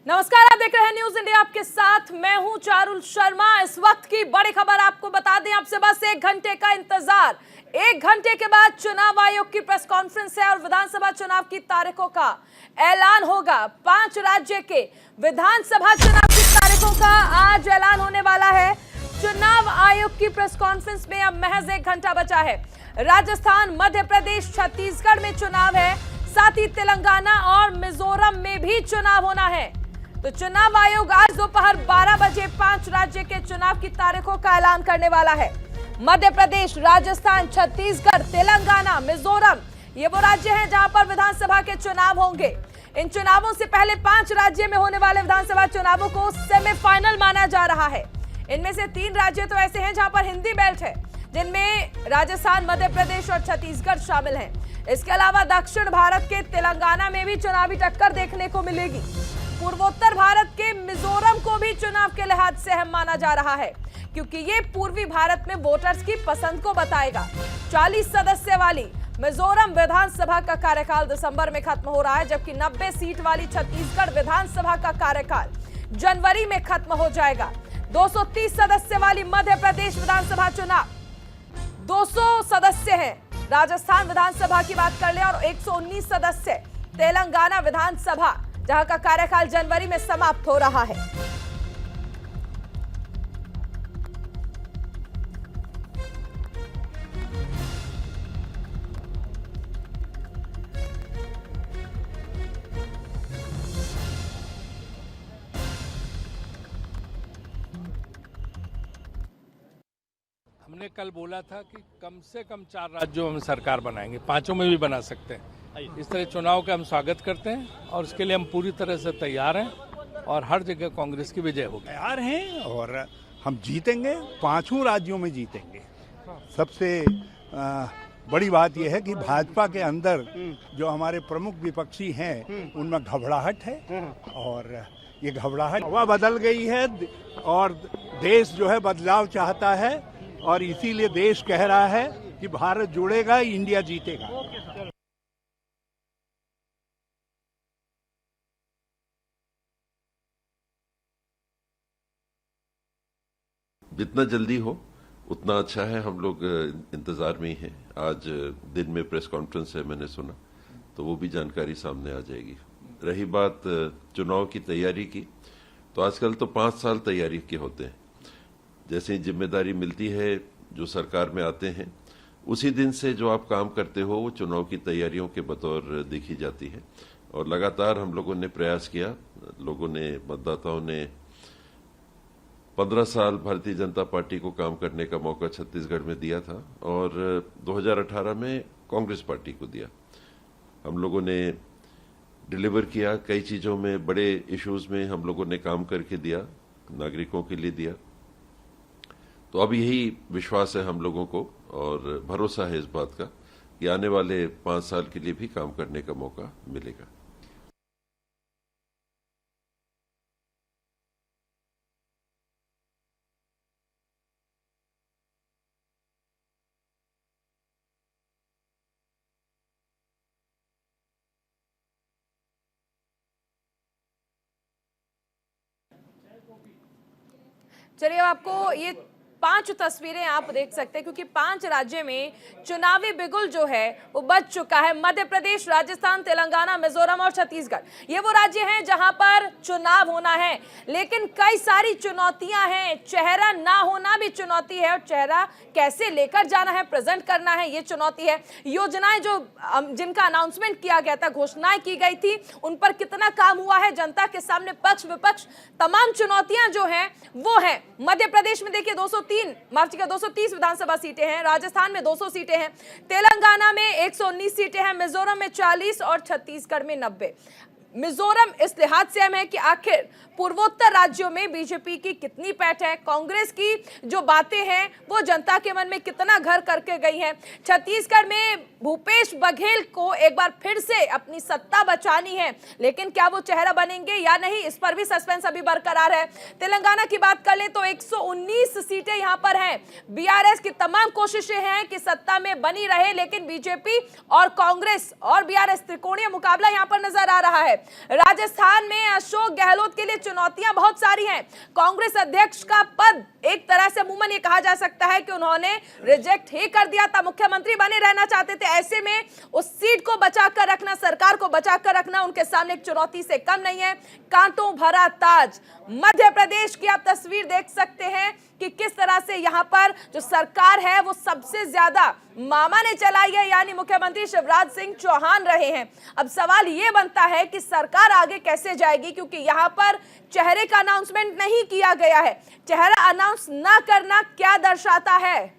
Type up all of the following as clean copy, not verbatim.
नमस्कार, आप देख रहे हैं न्यूज इंडिया। आपके साथ मैं हूं चारुल शर्मा। इस वक्त की बड़ी खबर आपको बता दें, आपसे बस 1 घंटे का इंतजार। 1 घंटे के बाद चुनाव आयोग की प्रेस कॉन्फ्रेंस है और विधानसभा चुनाव की तारीखों का ऐलान होगा। 5 राज्य के विधानसभा चुनाव की तारीखों का आज ऐलान होने वाला है। चुनाव आयोग की प्रेस कॉन्फ्रेंस में अब महज 1 घंटा बचा है। राजस्थान, मध्य प्रदेश, छत्तीसगढ़ में चुनाव है, साथ ही तेलंगाना और मिजोरम में भी चुनाव होना है। तो चुनाव आयोग आज दोपहर 12 बजे 5 राज्य के चुनाव की तारीखों का ऐलान करने वाला है। मध्य प्रदेश, राजस्थान, छत्तीसगढ़, तेलंगाना, मिजोरम, ये वो राज्य हैं जहां पर विधानसभा के चुनाव होंगे। इन चुनावों से पहले 5 राज्य में होने वाले विधानसभा चुनावों को सेमीफाइनल माना जा रहा है। इनमें से 3 राज्य तो ऐसे हैं जहां पर हिंदी बेल्ट है, जिनमें राजस्थान, मध्य प्रदेश और छत्तीसगढ़ शामिल हैं। इसके अलावा दक्षिण भारत के तेलंगाना में भी चुनावी टक्कर देखने को मिलेगी। पूर्वोत्तर भारत के मिजोरम को भी चुनाव के लिहाज से अहम माना जा रहा है, क्योंकि ये पूर्वी भारत में वोटर्स की पसंद को बताएगा। 40 सदस्य वाली मिजोरम विधानसभा का कार्यकाल दिसंबर में खत्म हो रहा है, जबकि 90 सीट वाली छत्तीसगढ़ विधानसभा का कार्यकाल जनवरी में खत्म हो जाएगा। 230 सदस्य वाली मध्य प्रदेश विधानसभा चुनाव 200 सदस्य हैं। राजस्थान विधानसभा की बात कर ले और 119 सदस्य तेलंगाना विधानसभा, जहां का कार्यकाल जनवरी में समाप्त हो रहा है। हमने कल बोला था कि कम से कम 4 राज्यों में सरकार बनाएंगे, 5 में भी बना सकते हैं। इस तरह चुनाव का हम स्वागत करते हैं और उसके लिए हम पूरी तरह से तैयार हैं और हर जगह कांग्रेस की विजय होगी। तैयार हैं और हम जीतेंगे, 5 राज्यों में जीतेंगे। सबसे बड़ी बात यह है कि भाजपा के अंदर जो हमारे प्रमुख विपक्षी हैं उनमें घबराहट है और ये घबराहट हवा बदल गई है और देश जो है बदलाव चाहता है और इसीलिए देश कह रहा है कि भारत जुड़ेगा, इंडिया जीतेगा। जितना जल्दी हो उतना अच्छा है। हम लोग इंतजार में ही हैं। आज दिन में प्रेस कॉन्फ्रेंस है, मैंने सुना, तो वो भी जानकारी सामने आ जाएगी। रही बात चुनाव की तैयारी की, तो आजकल तो 5 साल तैयारी के होते हैं। जैसे ही जिम्मेदारी मिलती है, जो सरकार में आते हैं, उसी दिन से जो आप काम करते हो वो चुनाव की तैयारियों के बतौर देखी जाती है। और लगातार हम लोगों ने प्रयास किया। लोगों ने, मतदाताओं ने 15 साल भारतीय जनता पार्टी को काम करने का मौका छत्तीसगढ़ में दिया था और 2018 में कांग्रेस पार्टी को दिया। हम लोगों ने डिलीवर किया कई चीजों में, बड़े इश्यूज में हम लोगों ने काम करके दिया, नागरिकों के लिए दिया। तो अब यही विश्वास है हम लोगों को और भरोसा है इस बात का कि आने वाले 5 साल के लिए भी काम करने का मौका मिलेगा। चलिए, आपको ये 5 तस्वीरें आप देख सकते हैं, क्योंकि 5 राज्य में चुनावी बिगुल जो है वो बज चुका है। मध्य प्रदेश, राजस्थान, तेलंगाना, मिजोरम और छत्तीसगढ़, ये वो राज्य हैं जहां पर चुनाव होना है। लेकिन कई सारी चुनौतियां हैं। चेहरा ना होना भी चुनौती है और चेहरा कैसे लेकर जाना है, प्रेजेंट करना है, ये चुनौती है। योजनाएं जो जिनका अनाउंसमेंट किया गया था, घोषणाएं की गई थी, उन पर कितना काम हुआ है, जनता के सामने पक्ष विपक्ष तमाम चुनौतियां जो हैं वो है। मध्य प्रदेश में देखिए 230 विधानसभा सीटें हैं, राजस्थान में 200 सीटें हैं, तेलंगाना में 119 सीटें हैं, मिजोरम में 40 और छत्तीसगढ़ में 90। मिजोरम इस लिहाज से अहम है कि आखिर पूर्वोत्तर राज्यों में बीजेपी की कितनी पैठ है, कांग्रेस की जो बातें हैं वो जनता के मन में कितना घर करके गई हैं। छत्तीसगढ़ में भूपेश बघेल को एक बार फिर से अपनी सत्ता बचानी है, लेकिन क्या वो चेहरा बनेंगे या नहीं, इस पर भी सस्पेंस अभी बरकरार है। तेलंगाना की बात कर ले तो 119 सीटें यहां पर हैं। बीआरएस की तमाम कोशिशें हैं कि सत्ता में बनी रहे, लेकिन बीजेपी और कांग्रेस और बीआरएस त्रिकोणीय मुकाबला यहां पर नजर आ रहा है। राजस्थान में अशोक गहलोत के लिए चुनौतियां बहुत सारी हैं। कांग्रेस अध्यक्ष का पद एक तरह से अमूमन ये कहा जा सकता है कि उन्होंने रिजेक्ट ही कर दिया था, मुख्यमंत्री बने रहना चाहते थे। ऐसे में उस सीट को बचाकर रखना, सरकार को बचाकर रखना उनके सामने एक चुनौती से कम नहीं है। कांटों भरा ताज मध्य प्रदेश की आप तस्वीर देख सकते हैं कि किस तरह से यहां पर जो सरकार है वो सबसे ज्यादा मामा ने चलाई है, यानी मुख्यमंत्री शिवराज सिंह चौहान रहे हैं। अब सवाल ये बनता है कि सरकार आगे कैसे जाएगी, क्योंकि यहां पर चेहरे का अनाउंसमेंट नहीं किया गया है। चेहरा अनाउंस ना करना क्या दर्शाता है?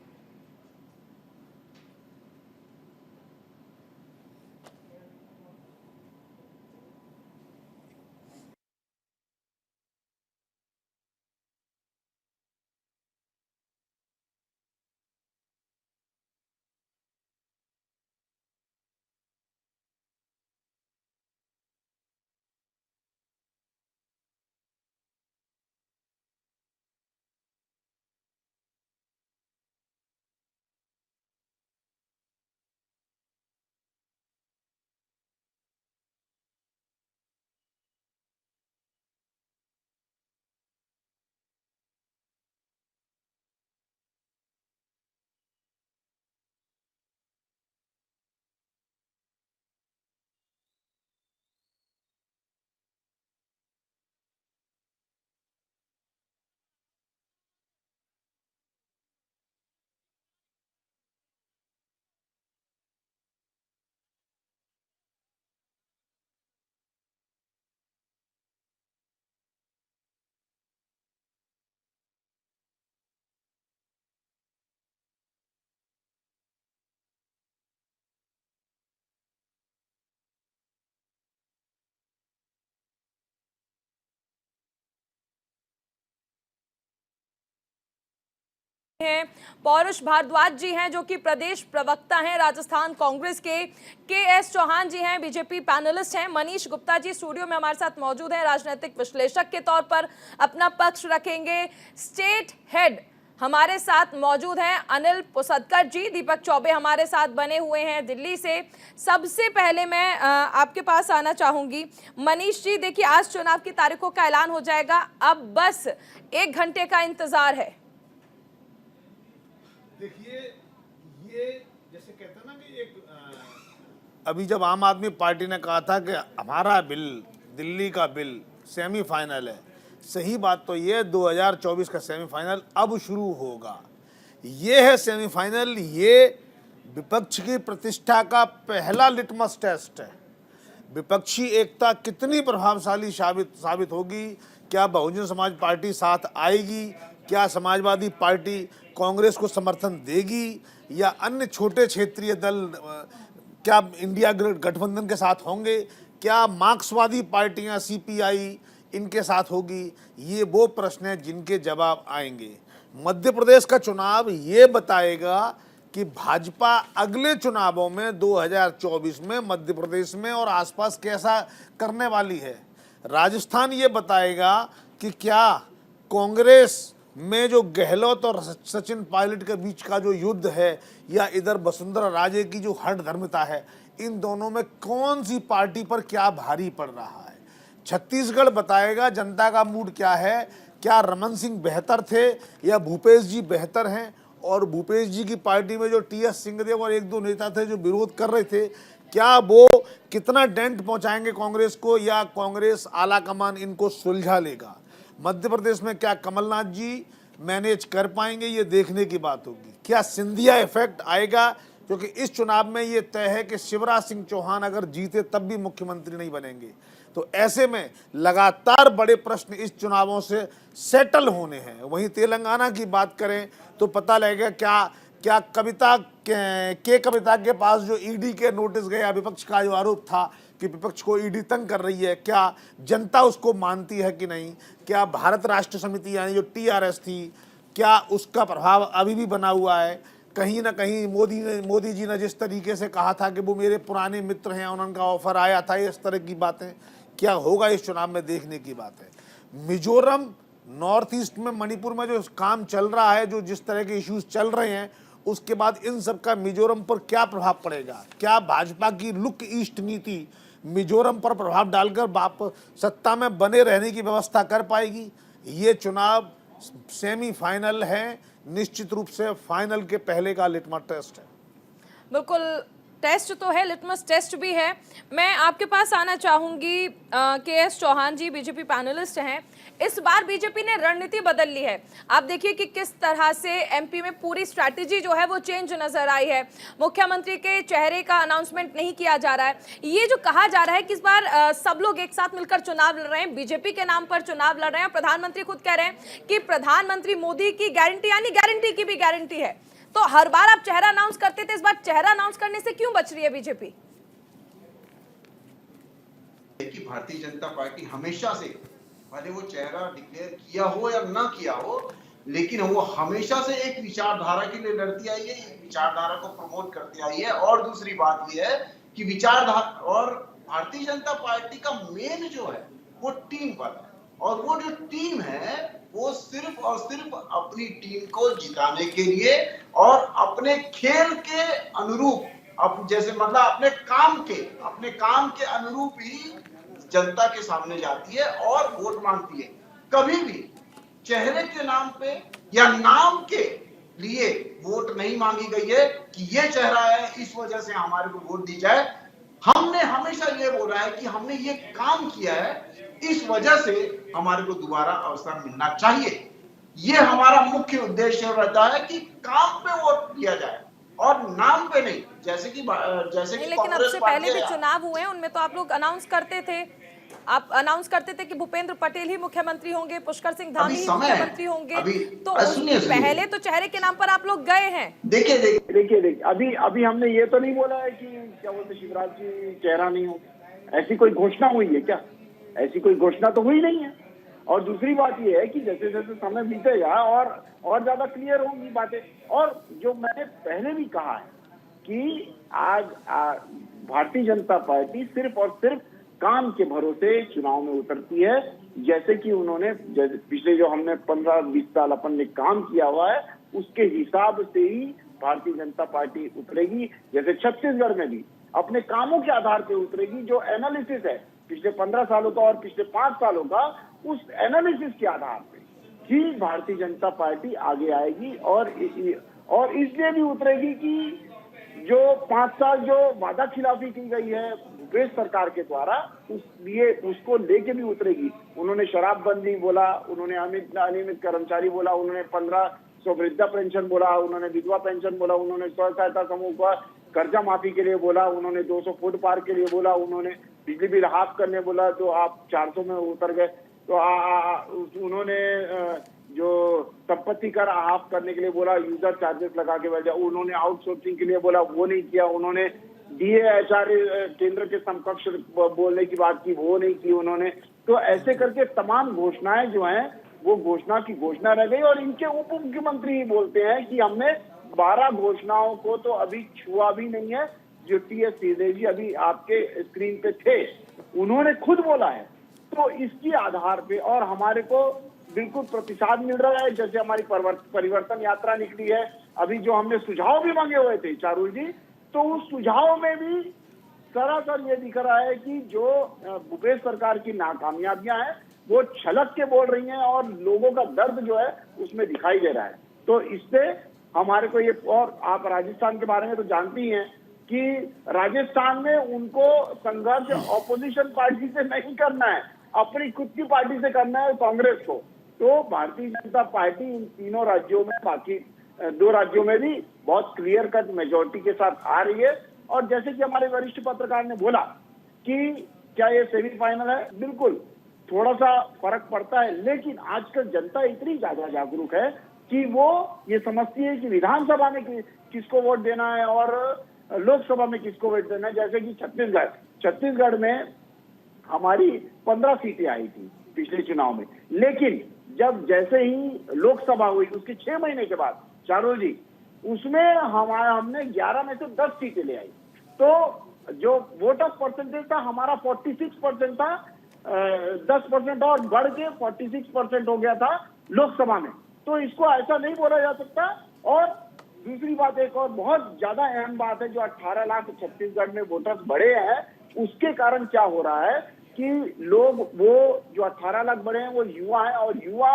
हैं पौरुष भारद्वाज जी हैं जो कि प्रदेश प्रवक्ता हैं राजस्थान कांग्रेस के एस चौहान जी हैं बीजेपी पैनलिस्ट हैं, मनीष गुप्ता जी स्टूडियो में हमारे साथ मौजूद हैं, राजनीतिक विश्लेषक के तौर पर अपना पक्ष रखेंगे। स्टेट हेड हमारे साथ मौजूद हैं अनिल पुसदकर जी, दीपक चौबे हमारे साथ बने हुए हैं दिल्ली से। सबसे पहले मैं आपके पास आना चाहूंगी मनीष जी। देखिए आज चुनाव की तारीखों का ऐलान हो जाएगा, अब बस 1 घंटे का इंतजार है। देखिए ये जैसे कहते हैं ना कि एक अभी जब आम आदमी पार्टी ने कहा था कि हमारा बिल, दिल्ली का बिल सेमीफाइनल है, सही बात तो ये 2024 का सेमीफाइनल अब शुरू होगा। ये है सेमीफाइनल, ये विपक्ष की प्रतिष्ठा का पहला लिटमस टेस्ट है। विपक्षी एकता कितनी प्रभावशाली साबित होगी, क्या बहुजन समाज पार्टी साथ आएगी, क्या समाजवादी पार्टी कांग्रेस को समर्थन देगी, या अन्य छोटे क्षेत्रीय दल क्या इंडिया गठबंधन के साथ होंगे, क्या मार्क्सवादी पार्टियां सीपीआई इनके साथ होगी, ये वो प्रश्न हैं जिनके जवाब आएंगे। मध्य प्रदेश का चुनाव ये बताएगा कि भाजपा अगले चुनावों में 2024 में मध्य प्रदेश में और आसपास कैसा करने वाली है। राजस्थान ये बताएगा कि क्या कांग्रेस में जो गहलोत और सचिन पायलट के बीच का जो युद्ध है, या इधर वसुंधरा राजे की जो हठधर्मिता है, इन दोनों में कौन सी पार्टी पर क्या भारी पड़ रहा है। छत्तीसगढ़ बताएगा जनता का मूड क्या है, क्या रमन सिंह बेहतर थे या भूपेश जी बेहतर हैं, और भूपेश जी की पार्टी में जो टी एस सिंहदेव और 1-2 नेता थे जो विरोध कर रहे थे, क्या वो कितना डेंट पहुंचाएंगे कांग्रेस को, या कांग्रेस आला कमान इनको सुलझा लेगा। मध्य प्रदेश में क्या कमलनाथ जी मैनेज कर पाएंगे, ये देखने की बात होगी। क्या सिंधिया इफेक्ट आएगा, क्योंकि इस चुनाव में ये तय है कि शिवराज सिंह चौहान अगर जीते तब भी मुख्यमंत्री नहीं बनेंगे। तो ऐसे में लगातार बड़े प्रश्न इस चुनावों से सेटल होने हैं। वहीं तेलंगाना की बात करें तो पता लगेगा क्या कविता के पास जो ईडी के नोटिस गया, विपक्ष का जो आरोप था कि विपक्ष को ईडी तंग कर रही है, क्या जनता उसको मानती है कि नहीं, क्या भारत राष्ट्र समिति यानी जो टीआरएस थी, क्या उसका प्रभाव अभी भी बना हुआ है। कहीं ना कहीं मोदी जी ने जिस तरीके से कहा था कि वो मेरे पुराने मित्र हैं, उनका ऑफर आया था, इस तरह की बातें क्या होगा इस चुनाव में देखने की बात है। मिजोरम, नॉर्थ ईस्ट में, मणिपुर में जो काम चल रहा है, जो जिस तरह के इश्यूज चल रहे हैं, उसके बाद इन सब का मिजोरम पर क्या प्रभाव पड़ेगा। क्या भाजपा की लुक ईस्ट नीति मिजोरम पर प्रभाव डालकर सत्ता में बने रहने की व्यवस्था कर पाएगी। ये चुनाव सेमीफाइनल है, निश्चित रूप से फाइनल के पहले का लिटमस टेस्ट है। बिल्कुल, टेस्ट तो है, लिटमस टेस्ट भी है। मैं आपके पास आना चाहूंगी, के.एस. चौहान जी बीजेपी पैनलिस्ट हैं। इस बार बीजेपी ने रणनीति बदल ली है। आप देखिए कि किस तरह से एमपी में पूरी स्ट्रैटेजी जो है वो चेंज नजर आई है। मुख्यमंत्री के चेहरे का अनाउंसमेंट नहीं किया जा रहा है। ये जो कहा जा रहा है कि इस बार सब लोग एक साथ मिलकर चुनाव लड़ रहे हैं, बीजेपी के नाम पर चुनाव लड़ रहे हैं, प्रधानमंत्री खुद कह रहे हैं कि प्रधानमंत्री मोदी की गारंटी यानी गारंटी की भी गारंटी है। तो हर बार आप चेहरा अनाउंस करते थे, इस बार चेहरा अनाउंस करने से क्यों बच रही है बीजेपी? कि भारतीय जनता पार्टी हमेशा से, भले वो चेहरा डिक्लेयर किया हो या ना किया हो, लेकिन वो हमेशा से एक विचारधारा के लिए लड़ती आई है, विचारधारा को प्रमोट करती आई है। और दूसरी बात ये है कि विचारधारा और भारतीय जनता पार्टी का मेन जो है वो टीम पर है, और वो जो टीम है वो सिर्फ और सिर्फ अपनी टीम को जिताने के लिए और अपने खेल के अनुरूप, जैसे मतलब अपने काम के अनुरूप ही जनता के सामने जाती है और वोट मांगती है। कभी भी चेहरे के नाम पे या नाम के लिए वोट नहीं मांगी गई है कि ये चेहरा है इस वजह से हमारे को वोट दी जाए। हमने हमेशा ये बोला है कि हमने ये काम किया है, इस वजह से हमारे को दोबारा अवसर मिलना चाहिए। ये हमारा मुख्य उद्देश्य रहता है कि काम पे वोट दिया जाए और नाम पे नहीं। जैसे कि लेकिन अब से पहले भी चुनाव हुए हैं, उनमें तो आप लोग अनाउंस करते थे, आप अनाउंस करते थे कि भूपेंद्र पटेल ही मुख्यमंत्री होंगे, पुष्कर सिंह धामी ही मुख्यमंत्री होंगे। तो पहले तो चेहरे के नाम पर आप लोग गए हैं। देखिए अभी हमने ये तो नहीं बोला है कि क्या बोलते शिवराज जी चेहरा नहीं हो, ऐसी कोई घोषणा हुई है क्या? ऐसी कोई घोषणा तो हुई नहीं है। और दूसरी बात यह है कि जैसे जैसे समय बीतेगा और ज्यादा क्लियर होंगी बातें। और जो मैंने पहले भी कहा है कि आज भारतीय जनता पार्टी सिर्फ और सिर्फ काम के भरोसे चुनाव में उतरती है। जैसे कि उन्होंने पिछले जो हमने 15-20 साल अपन ने काम किया हुआ है उसके हिसाब से ही भारतीय जनता पार्टी उतरेगी। जैसे छत्तीसगढ़ में भी अपने कामों के आधार पर उतरेगी। जो एनालिसिस है पिछले 15 सालों का और पिछले 5 सालों का, उस एनालिसिस के आधार पे ही भारतीय जनता पार्टी आगे आएगी। और इसलिए भी उतरेगी कि जो 5 साल जो वादा खिलाफी की गई है भूपेश सरकार के द्वारा, उसको लेके भी उतरेगी। उन्होंने शराबबंदी बोला, उन्होंने अनियमित कर्मचारी बोला, उन्होंने 1500 वृद्धा पेंशन बोला, उन्होंने विधवा पेंशन बोला, उन्होंने स्वयं सहायता समूह का कर्जा माफी के लिए बोला, उन्होंने 200 फुट पार के लिए बोला, उन्होंने बिजली बिल हाफ करने बोला तो आप 400 में उतर गए। तो उन्होंने जो संपत्ति कर हाफ करने के लिए बोला, यूजर चार्जेस लगा के वजह, उन्होंने आउटसोर्सिंग के लिए बोला, वो नहीं किया। उन्होंने DA केंद्र के समकक्ष बोलने की बात की, वो नहीं की उन्होंने। तो ऐसे करके तमाम घोषणाएं जो हैं वो घोषणा की घोषणा रह गई। और इनके उप मुख्यमंत्री ही बोलते हैं कि हमने 12 घोषणाओं को तो अभी छुआ भी नहीं है। जो TS सीधे जी अभी आपके स्क्रीन पे थे, उन्होंने खुद बोला है। तो इसके आधार पे और हमारे को बिल्कुल प्रतिसाद मिल रहा है। जैसे हमारी परिवर्तन यात्रा निकली है, अभी जो हमने सुझाव भी मांगे हुए थे चारुल जी, तो उस सुझाव में भी सरासर ये दिख रहा है कि जो भूपेश सरकार की नाकामयाबियां हैं वो छलक के बोल रही हैं और लोगों का दर्द जो है उसमें दिखाई दे रहा है। तो इससे हमारे को ये, और आप राजस्थान के बारे में तो जानती हैं कि राजस्थान में उनको संघर्ष ऑपोजिशन पार्टी से नहीं करना है, अपनी खुद की पार्टी से करना है, कांग्रेस को। तो भारतीय जनता पार्टी इन तीनों राज्यों में, बाकी 2 राज्यों में भी बहुत क्लियर कट मेजोरिटी के साथ आ रही है। और जैसे कि हमारे वरिष्ठ पत्रकार ने बोला कि क्या ये सेमीफाइनल है, बिल्कुल थोड़ा सा फर्क पड़ता है, लेकिन आजकल जनता इतनी ज्यादा जागरूक है कि वो ये समझती है कि विधानसभा में किसको वोट देना है और लोकसभा में किसको वोट देना है। जैसे कि छत्तीसगढ़ में हमारी 15 सीटें आई थी पिछले चुनाव में, लेकिन जैसे ही लोकसभा हुई उसके 6 महीने के बाद चारुल जी, उसमें हमने 11 में से 10 सीटें ले आई। तो जो वोट ऑफ परसेंटेज था हमारा 46% था, 10% और बढ़ के 46% हो गया था लोकसभा में। तो इसको ऐसा नहीं बोला जा सकता। और दूसरी बात, एक और बहुत ज्यादा अहम बात है, जो 18 लाख छत्तीसगढ़ में वोटर्स बढ़े हैं, उसके कारण क्या हो रहा है कि लोग, वो जो 18 लाख बढ़े हैं वो युवा है, और युवा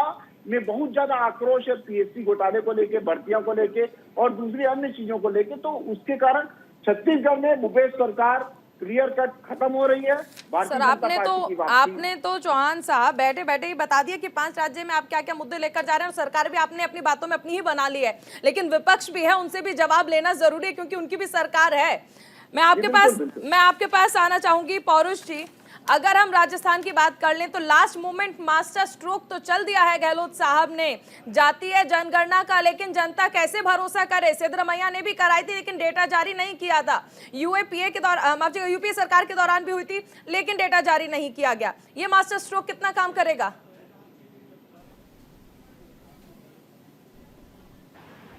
में बहुत ज्यादा आक्रोश है पीएससी घोटाले को लेके, भर्तियों को लेके और दूसरी अन्य चीजों को लेके। तो उसके कारण छत्तीसगढ़ में भूपेश सरकार क्लियर कट खत्म हो रही है। सर आपने तो चौहान साहब बैठे बैठे ही बता दिया कि 5 राज्य में आप क्या क्या मुद्दे लेकर जा रहे हैं, और सरकार भी आपने अपनी बातों में अपनी ही बना ली है, लेकिन विपक्ष भी है, उनसे भी जवाब लेना जरूरी है क्योंकि उनकी भी सरकार है। मैं आपके पास आना चाहूंगी पौरुष जी, अगर हम राजस्थान की बात कर लें तो लास्ट मोमेंट मास्टर स्ट्रोक तो चल दिया है गहलोत साहब ने जातीय जनगणना का, लेकिन जनता कैसे भरोसा करे। सिद्धरमैया ने भी कराई थी लेकिन डेटा जारी नहीं किया था। यूपीए के दौरान, यूपीए सरकार के दौरान भी हुई थी लेकिन डेटा जारी नहीं किया गया। ये मास्टर स्ट्रोक कितना काम करेगा?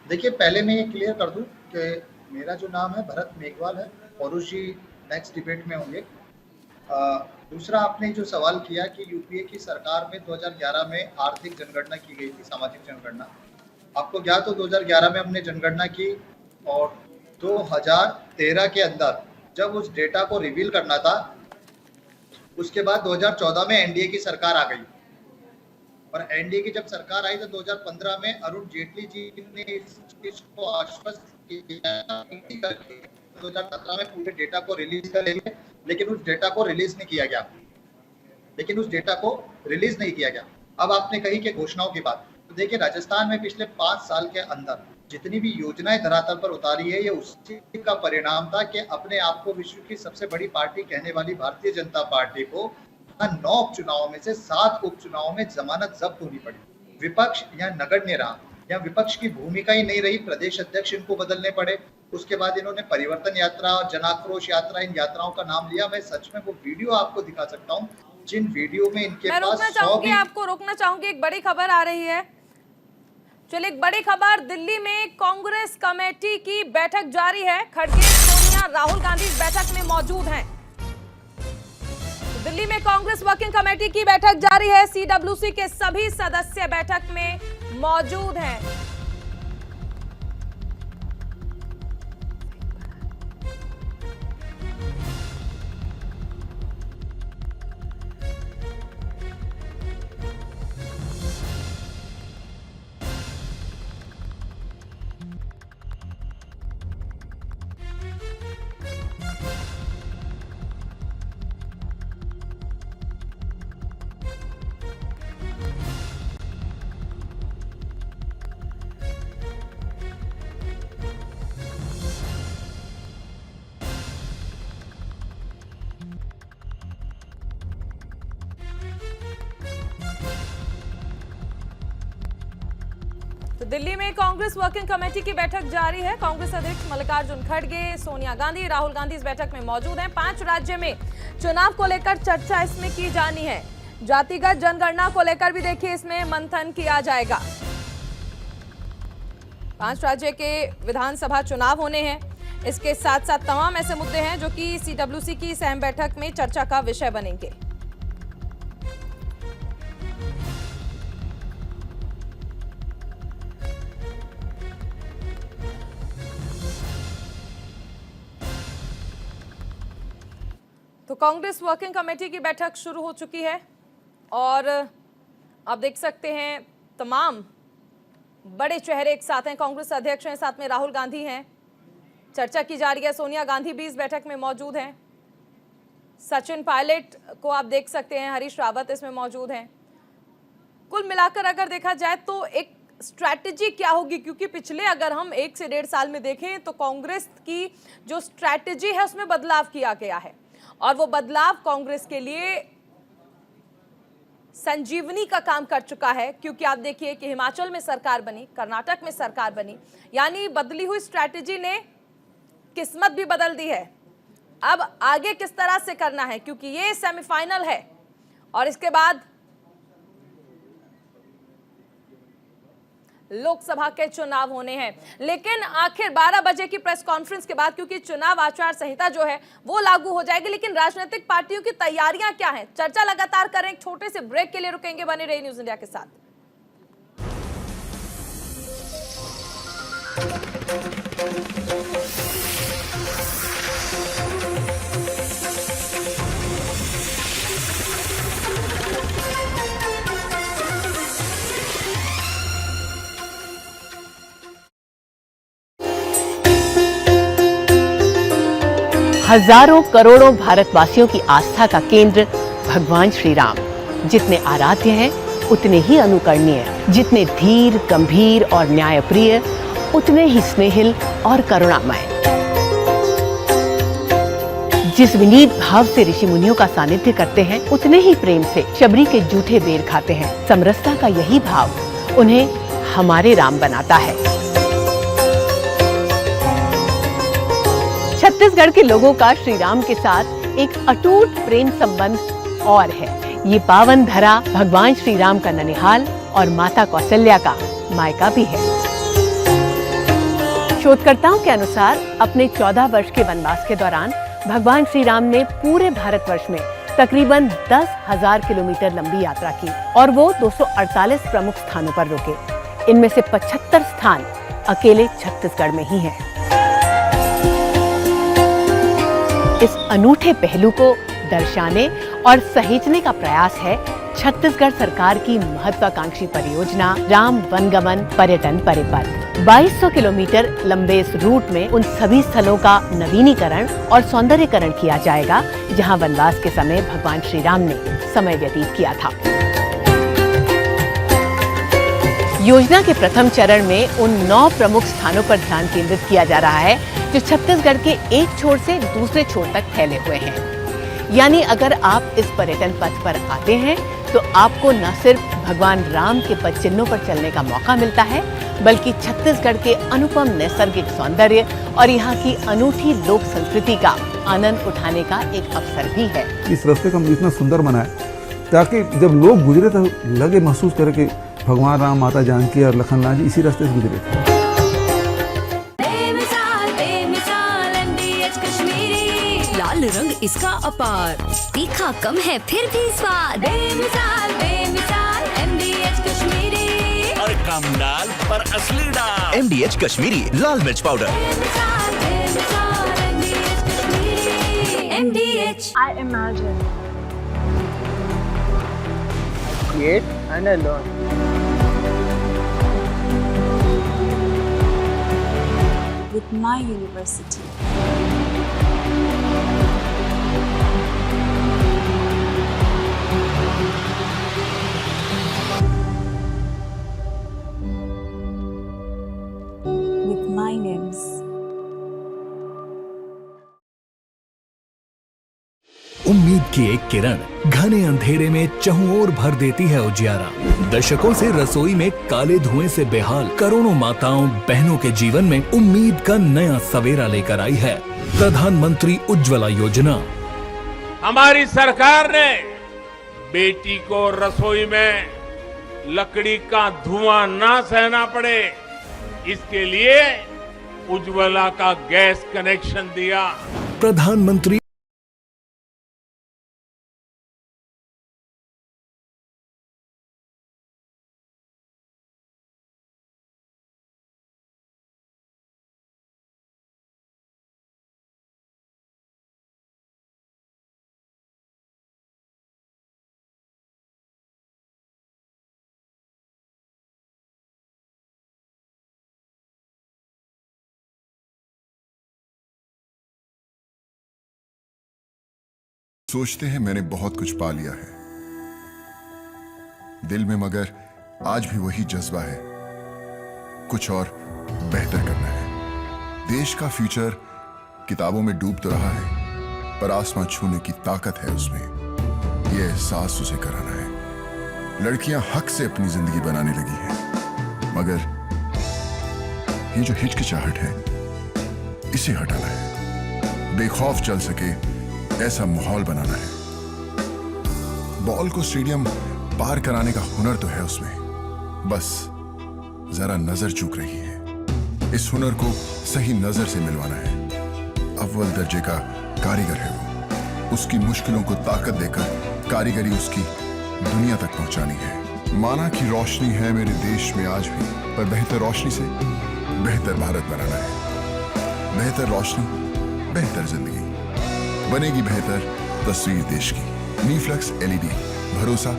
देखिए, पहले मैं ये क्लियर कर दूं कि मेरा जो नाम है भरत मेघवाल है, पौरुष जी नेक्स्ट डिबेट में होंगे। दूसरा, आपने जो सवाल किया कि यूपीए की सरकार में 2011 में आर्थिक जनगणना की गई थी, सामाजिक जनगणना। आपको ज्ञात हो 2011 में हमने जनगणना की और 2013 के अंदर जब उस डेटा को रिवील करना था, उसके बाद 2014 में एनडीए की सरकार आ गई, और एनडीए की जब सरकार आई तो 2015 में अरुण जेटली जी ने इस चीज को आश्वस्त किया 2017 में पूरे डेटा को रिलीज करेंगे, लेकिन उस डेटा को रिलीज नहीं किया गया। अब आपने कही कि घोषणाओं की बात, तो देखिए राजस्थान में पिछले 5 साल के अंदर जितनी भी योजनाएं धरातल पर उतारी है, ये उसी का परिणाम था कि अपने आप को विश्व की सबसे बड़ी पार्टी कहने वाली भारतीय जनता पार्टी को 9 उपचुनावों में से 7 उपचुनावों में जमानत जब्त होनी पड़ी। विपक्ष या नगण्य रहा, या विपक्ष की भूमिका ही नहीं रही, प्रदेश अध्यक्ष इनको बदलने पड़े। उसके बाद इन्होंने परिवर्तन यात्रा और जनाक्रोश यात्रा, इन यात्राओं का नाम लिया। मैं सच में वो वीडियो आपको दिखा सकता हूँ जिन वीडियो में इनके पास आपको रोकना चाहूंगी। एक बड़ी खबर आ रही है, चलिए एक बड़ी खबर, दिल्ली में कांग्रेस कमेटी की बैठक जारी है। खड़गे, सोनिया, राहुल गांधी इस बैठक में मौजूद हैं। दिल्ली में कांग्रेस वर्किंग कमेटी की बैठक जारी है, सीडब्ल्यूसी के सभी सदस्य बैठक में मौजूद हैं। तो दिल्ली में कांग्रेस वर्किंग कमेटी की बैठक जारी है। कांग्रेस अध्यक्ष मल्लिकार्जुन खड़गे, सोनिया गांधी, राहुल गांधी इस बैठक में मौजूद हैं। 5 राज्य में चुनाव को लेकर चर्चा इसमें की जानी है। जातिगत जनगणना को लेकर भी देखिए इसमें मंथन किया जाएगा। 5 राज्य के विधानसभा चुनाव होने हैं। इसके साथ साथ तमाम ऐसे मुद्दे हैं जो कि सीडब्ल्यूसी की इस अहम बैठक में चर्चा का विषय बनेंगे। तो कांग्रेस वर्किंग कमेटी की बैठक शुरू हो चुकी है और आप देख सकते हैं तमाम बड़े चेहरे एक साथ हैं। कांग्रेस अध्यक्ष हैं, साथ में राहुल गांधी हैं। चर्चा की जा रही है। सोनिया गांधी भी इस बैठक में मौजूद हैं। सचिन पायलट को आप देख सकते हैं, हरीश रावत इसमें मौजूद हैं। कुल मिलाकर अगर देखा जाए तो एक स्ट्रैटेजी क्या होगी, क्योंकि पिछले अगर हम 1 से 1.5 साल में देखें तो कांग्रेस की जो स्ट्रैटेजी है उसमें बदलाव किया गया है और वो बदलाव कांग्रेस के लिए संजीवनी का काम कर चुका है। क्योंकि आप देखिए कि हिमाचल में सरकार बनी, कर्नाटक में सरकार बनी, यानी बदली हुई स्ट्रैटेजी ने किस्मत भी बदल दी है। अब आगे किस तरह से करना है, क्योंकि ये सेमीफाइनल है और इसके बाद लोकसभा के चुनाव होने हैं। लेकिन आखिर 12 बजे की प्रेस कॉन्फ्रेंस के बाद, क्योंकि चुनाव आचार संहिता जो है वो लागू हो जाएगी, लेकिन राजनीतिक पार्टियों की तैयारियां क्या हैं, चर्चा लगातार करें। एक छोटे से ब्रेक के लिए रुकेंगे, बने रहिए न्यूज़ इंडिया के साथ। हजारों करोड़ों भारतवासियों की आस्था का केंद्र भगवान श्री राम जितने आराध्य हैं उतने ही अनुकरणीय, जितने धीर, गंभीर और न्यायप्रिय उतने ही स्नेहिल और करुणामय। जिस विनीत भाव से ऋषि मुनियों का सानिध्य करते हैं उतने ही प्रेम से शबरी के जूठे बेर खाते हैं। समरसता का यही भाव उन्हें हमारे राम बनाता है। छत्तीसगढ़ के लोगों का श्री राम के साथ एक अटूट प्रेम संबंध और है। ये पावन धरा भगवान श्री राम का ननिहाल और माता कौशल्या का मायका भी है। शोधकर्ताओं के अनुसार अपने 14 वर्ष के वनवास के दौरान भगवान श्री राम ने पूरे भारतवर्ष में तकरीबन 10,000 किलोमीटर लंबी यात्रा की और वो 248 प्रमुख स्थानों पर रुके। इनमें से 75 स्थान अकेले छत्तीसगढ़ में ही हैं। इस अनूठे पहलू को दर्शाने और सहेजने का प्रयास है छत्तीसगढ़ सरकार की महत्वाकांक्षी परियोजना राम वनगमन पर्यटन परिपथ। 2200 किलोमीटर लंबे इस रूट में उन सभी स्थलों का नवीनीकरण और सौंदर्यीकरण किया जाएगा जहां वनवास के समय भगवान श्री राम ने समय व्यतीत किया था। योजना के प्रथम चरण में उन 9 प्रमुख स्थानों पर ध्यान केंद्रित किया जा रहा है जो छत्तीसगढ़ के एक छोर से दूसरे छोर तक फैले हुए हैं। यानी अगर आप इस पर्यटन पथ पर आते हैं तो आपको न सिर्फ भगवान राम के पद चिन्हों पर चलने का मौका मिलता है बल्कि छत्तीसगढ़ के अनुपम नैसर्गिक सौंदर्य और यहाँ की अनूठी लोक संस्कृति का आनंद उठाने का एक अवसर भी है। इस रास्ते को हम इतना सुंदर बनाए ताकि जब लोग गुजरे तो लगे महसूस करे कि भगवान राम, माता जानकी और लखनलाल जी इसी रास्ते से गुजरे थे। लाल रंग इसका अपार, तीखा कम है फिर भी स्वाद। बेमिसाल बेमिसाल MDH कश्मीरी, और कम डाल पर असली डाल। MDH कश्मीरी लाल मिर्च पाउडर। बेमिसाल बेमिसाल MDH Kashmiri. MDH I imagine, I create and I learn. With my university. With my names. उम्मीद की एक किरण घने अंधेरे में चहुओर भर देती है उजियारा। दशकों से रसोई में काले धुएं से बेहाल करोड़ों माताओं बहनों के जीवन में उम्मीद का नया सवेरा लेकर आई है प्रधानमंत्री उज्ज्वला योजना। हमारी सरकार ने बेटी को रसोई में लकड़ी का धुआं ना सहना पड़े, इसके लिए उज्ज्वला का गैस कनेक्शन दिया। प्रधानमंत्री सोचते हैं मैंने बहुत कुछ पा लिया है दिल में, मगर आज भी वही जज्बा है, कुछ और बेहतर करना है। देश का फ्यूचर किताबों में डूब तो रहा है पर आसमां छूने की ताकत है उसमें, ये एहसास उसे कराना है। लड़कियां हक से अपनी जिंदगी बनाने लगी हैं, मगर ये जो हिचकिचाहट है इसे हटाना है। बेखौफ चल सके ऐसा माहौल बनाना है। बॉल को स्टेडियम पार कराने का हुनर तो है उसमें, बस जरा नजर चूक रही है। इस हुनर को सही नजर से मिलवाना है। अव्वल दर्जे का कारीगर है वो, उसकी मुश्किलों को ताकत देकर कारीगरी उसकी दुनिया तक पहुंचानी है। माना कि रोशनी है मेरे देश में आज भी, पर बेहतर रोशनी से बेहतर भारत बनाना है। बेहतर रोशनी, बेहतर जिंदगी, बनेगी बेहतर तस्वीर देश की। नीफ्लक्स LED, भरोसा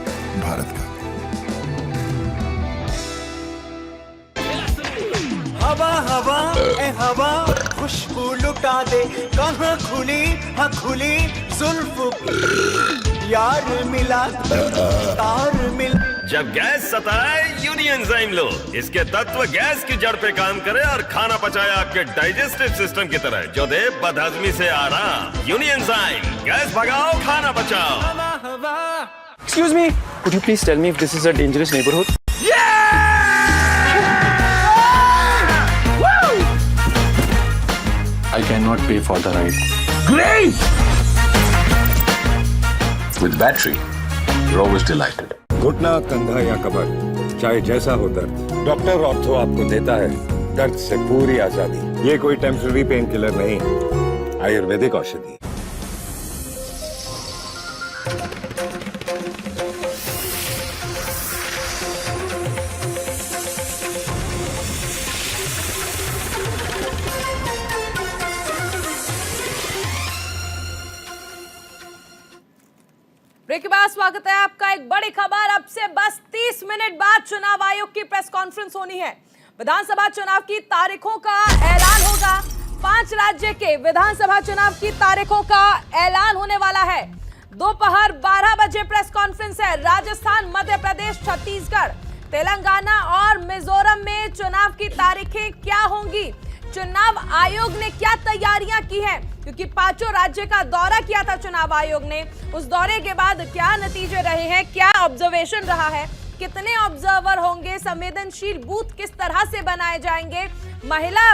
भारत का। हवा हवा ए हवा खुशबू लुटा दे, कहाँ खुली हाँ खुली जुल्फ, यार मिला तार मिला। जब गैस सताए यूनियन एंजाइम लो, इसके तत्व गैस की जड़ पे काम करे और खाना पचाए आपके डाइजेस्टिव सिस्टम की तरह, जो दे बदहजमी से आराम। यूनियन एंजाइम, गैस भगाओ खाना बचाओ। Excuse me, could you please tell me if this is a dangerous neighborhood? I cannot pay for the ride. Great! With battery, Row is delighted. घुटना, कंधा या कमर, चाहे जैसा हो दर्द, डॉक्टर ऑर्थो आपको देता है दर्द से पूरी आजादी। ये कोई टेम्पररी पेन किलर नहीं, आयुर्वेदिक औषधि। ब्रेक के बाद स्वागत है आपका। एक बड़ी खबर, अब से बस 30 मिनट बाद चुनाव आयोग की प्रेस कॉन्फ्रेंस होनी है। विधानसभा चुनाव की तारीखों का ऐलान होगा। 5 राज्य के विधानसभा चुनाव की तारीखों का ऐलान होने वाला है। दोपहर 12 बजे प्रेस कॉन्फ्रेंस है। राजस्थान, मध्य प्रदेश, छत्तीसगढ़, तेलंगाना और मिजोरम में चुनाव की तारीखें क्या होंगी, चुनाव आयोग ने क्या तैयारियां की हैं, क्योंकि 5 राज्य का दौरा किया था चुनाव आयोग ने। उस दौरे के बाद क्या नतीजे रहे हैं, क्या ऑब्जर्वेशन रहा है, कितने ऑब्जर्वर होंगे, संवेदनशील बूथ किस तरह से बनाए जाएंगे, महिला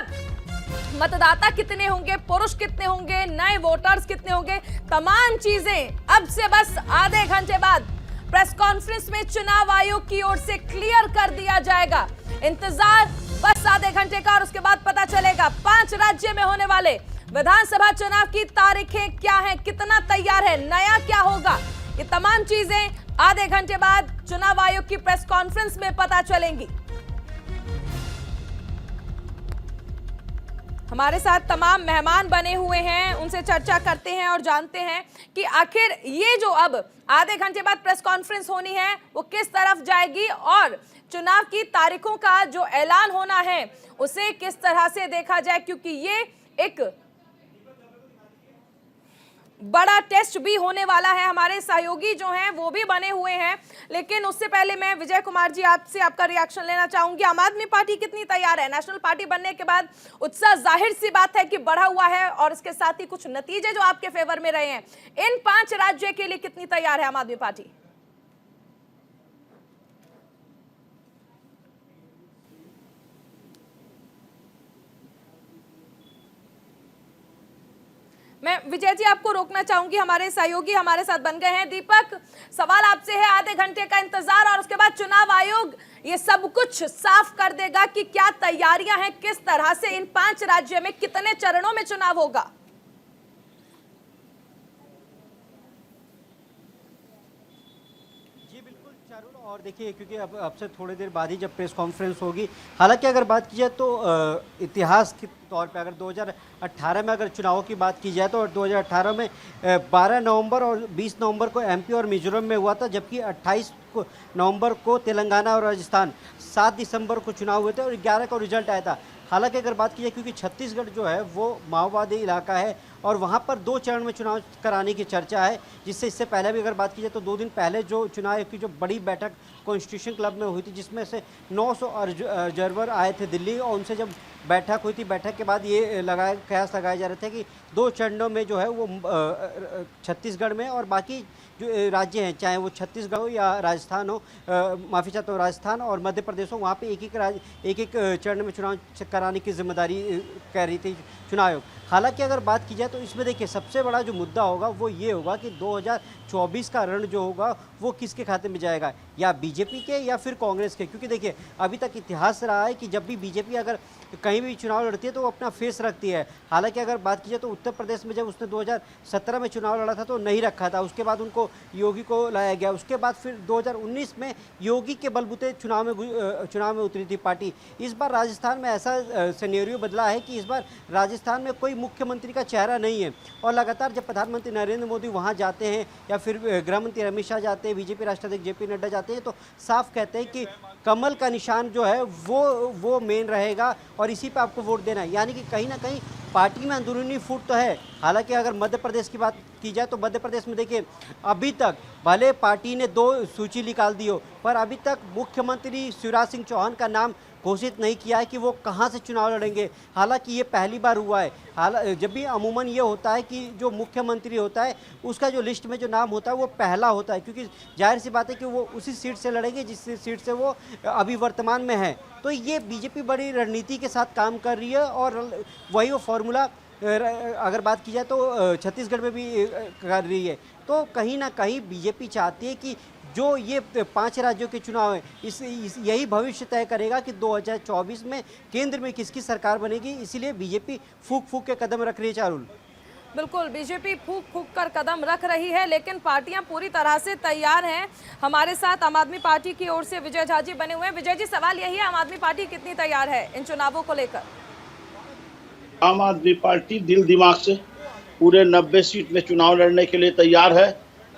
मतदाता कितने होंगे, पुरुष कितने होंगे, नए वोटर्स कितने होंगे, तमाम चीजें अब से बस आधे घंटे बाद प्रेस कॉन्फ्रेंस में चुनाव आयोग की ओर से क्लियर कर दिया जाएगा। इंतजार बस आधे घंटे का और उसके बाद पता चलेगा 5 राज्य में होने वाले विधानसभा चुनाव की तारीखें क्या हैं, कितना तैयार है, नया क्या होगा। ये तमाम चीजें आधे घंटे बाद चुनाव आयोग की प्रेस कॉन्फ्रेंस में पता चलेंगी। हमारे साथ तमाम मेहमान बने हुए हैं, उनसे चर्चा करते हैं और जानते हैं कि आखिर ये जो अब आधे घंटे बाद प्रेस कॉन्फ्रेंस होनी है वो किस तरफ जाएगी और चुनाव की तारीखों का जो ऐलान होना है उसे किस तरह से देखा जाए, क्योंकि ये एक बड़ा टेस्ट भी होने वाला है। हमारे सहयोगी जो हैं वो भी बने हुए हैं, लेकिन उससे पहले मैं विजय कुमार जी आपसे आपका रिएक्शन लेना चाहूंगी। आम आदमी पार्टी कितनी तैयार है? नेशनल पार्टी बनने के बाद उत्साह जाहिर सी बात है कि बढ़ा हुआ है और इसके साथ ही कुछ नतीजे जो आपके फेवर में रहे हैं। इन 5 राज्यों के लिए कितनी तैयार है आम आदमी पार्टी? मैं विजय जी आपको रोकना चाहूंगी, हमारे सहयोगी हमारे साथ बन गए हैं। दीपक, सवाल आपसे है, आधे घंटे का इंतजार और उसके बाद चुनाव आयोग ये सब कुछ साफ कर देगा कि क्या तैयारियां हैं, किस तरह से इन 5 राज्यों में कितने चरणों में चुनाव होगा। और देखिए, क्योंकि अब से थोड़ी देर बाद ही जब प्रेस कॉन्फ्रेंस होगी, हालांकि अगर बात की जाए तो इतिहास के तौर पे अगर 2018 में अगर चुनावों की बात की जाए तो 2018 में 12 नवंबर और 20 नवंबर को एमपी और मिजोरम में हुआ था, जबकि 28 नवंबर को तेलंगाना और राजस्थान, 7 दिसंबर को चुनाव हुए थे और 11 को रिजल्ट आया था। हालांकि अगर बात की जाए, क्योंकि छत्तीसगढ़ जो है वो माओवादी इलाका है और वहाँ पर 2 चरण में चुनाव कराने की चर्चा है, जिससे इससे पहले भी अगर बात की जाए तो 2 दिन पहले जो चुनाव की जो बड़ी बैठक कॉन्स्टिट्यूशन क्लब में हुई थी, जिसमें से 900 ऑब्जर्वर आए थे दिल्ली, और उनसे जब बैठक हुई थी, बैठक के बाद ये कयास लगाए जा रहे थे कि 2 चरणों में जो है वो छत्तीसगढ़ में और बाकी जो राज्य हैं, चाहे वो छत्तीसगढ़ हो या राजस्थान हो, माफ़ी चाहता हूँ, राजस्थान और मध्य प्रदेश हो, वहाँ पे एक एक चरण में चुनाव कराने की जिम्मेदारी कह रही थी चुनाव आयोग। हालांकि अगर बात की जाए तो इसमें देखिए सबसे बड़ा जो मुद्दा होगा वो ये होगा कि 2024 का रण जो होगा वो किसके खाते में जाएगा, या बीजेपी के या फिर कांग्रेस के। क्योंकि देखिए अभी तक इतिहास रहा है कि जब भी बीजेपी अगर कहीं भी चुनाव लड़ती है तो वो अपना फेस रखती है। हालांकि अगर बात की जाए तो उत्तर प्रदेश में जब उसने 2017 में चुनाव लड़ा था तो नहीं रखा था, उसके बाद उनको योगी को लाया गया, उसके बाद फिर 2019 में योगी के बलबूते चुनाव में उतरी थी पार्टी। इस बार राजस्थान में ऐसा सिनेरियो बदला है कि इस बार राजस्थान में कोई मुख्यमंत्री का चेहरा नहीं है, और लगातार जब प्रधानमंत्री नरेंद्र मोदी वहाँ जाते हैं या फिर गृह मंत्री अमित शाह जाते हैं, बीजेपी राष्ट्रीय अध्यक्ष जेपी नड्डा जाते हैं, तो साफ कहते हैं कि कमल का निशान जो है वो मेन रहेगा और इसी पे आपको वोट देना है। यानी कि कहीं ना कहीं पार्टी में अंदरूनी फूट तो है। हालांकि अगर मध्य प्रदेश की बात की जाए तो मध्य प्रदेश में देखिए अभी तक भले पार्टी ने 2 सूची निकाल दी हो, पर अभी तक मुख्यमंत्री शिवराज सिंह चौहान का नाम घोषित नहीं किया है कि वो कहाँ से चुनाव लड़ेंगे। हालांकि ये पहली बार हुआ है। जब भी अमूमन ये होता है कि जो मुख्यमंत्री होता है उसका जो लिस्ट में जो नाम होता है वो पहला होता है, क्योंकि जाहिर सी बात है कि वो उसी सीट से लड़ेंगे जिस सीट से वो अभी वर्तमान में है। तो ये बीजेपी बड़ी रणनीति के साथ काम कर रही है और वही वो फॉर्मूला अगर बात की जाए तो छत्तीसगढ़ में भी कर रही है। तो कहीं ना कहीं बीजेपी चाहती है कि जो ये 5 राज्यों के चुनाव हैं यही भविष्य तय करेगा कि 2024 में केंद्र में किसकी सरकार बनेगी। इसीलिए बीजेपी फूक फूक के कदम रख रही है। चारुल, बिल्कुल, बीजेपी फूक फूक कर कदम रख रही है, लेकिन पार्टियां पूरी तरह से तैयार हैं। हमारे साथ आम आदमी पार्टी की ओर से विजय झा जी बने हुए हैं। विजय जी, सवाल यही है, आम आदमी पार्टी कितनी तैयार है इन चुनावों को लेकर? आम आदमी पार्टी दिल दिमाग से पूरे 90 सीट में चुनाव लड़ने के लिए तैयार है।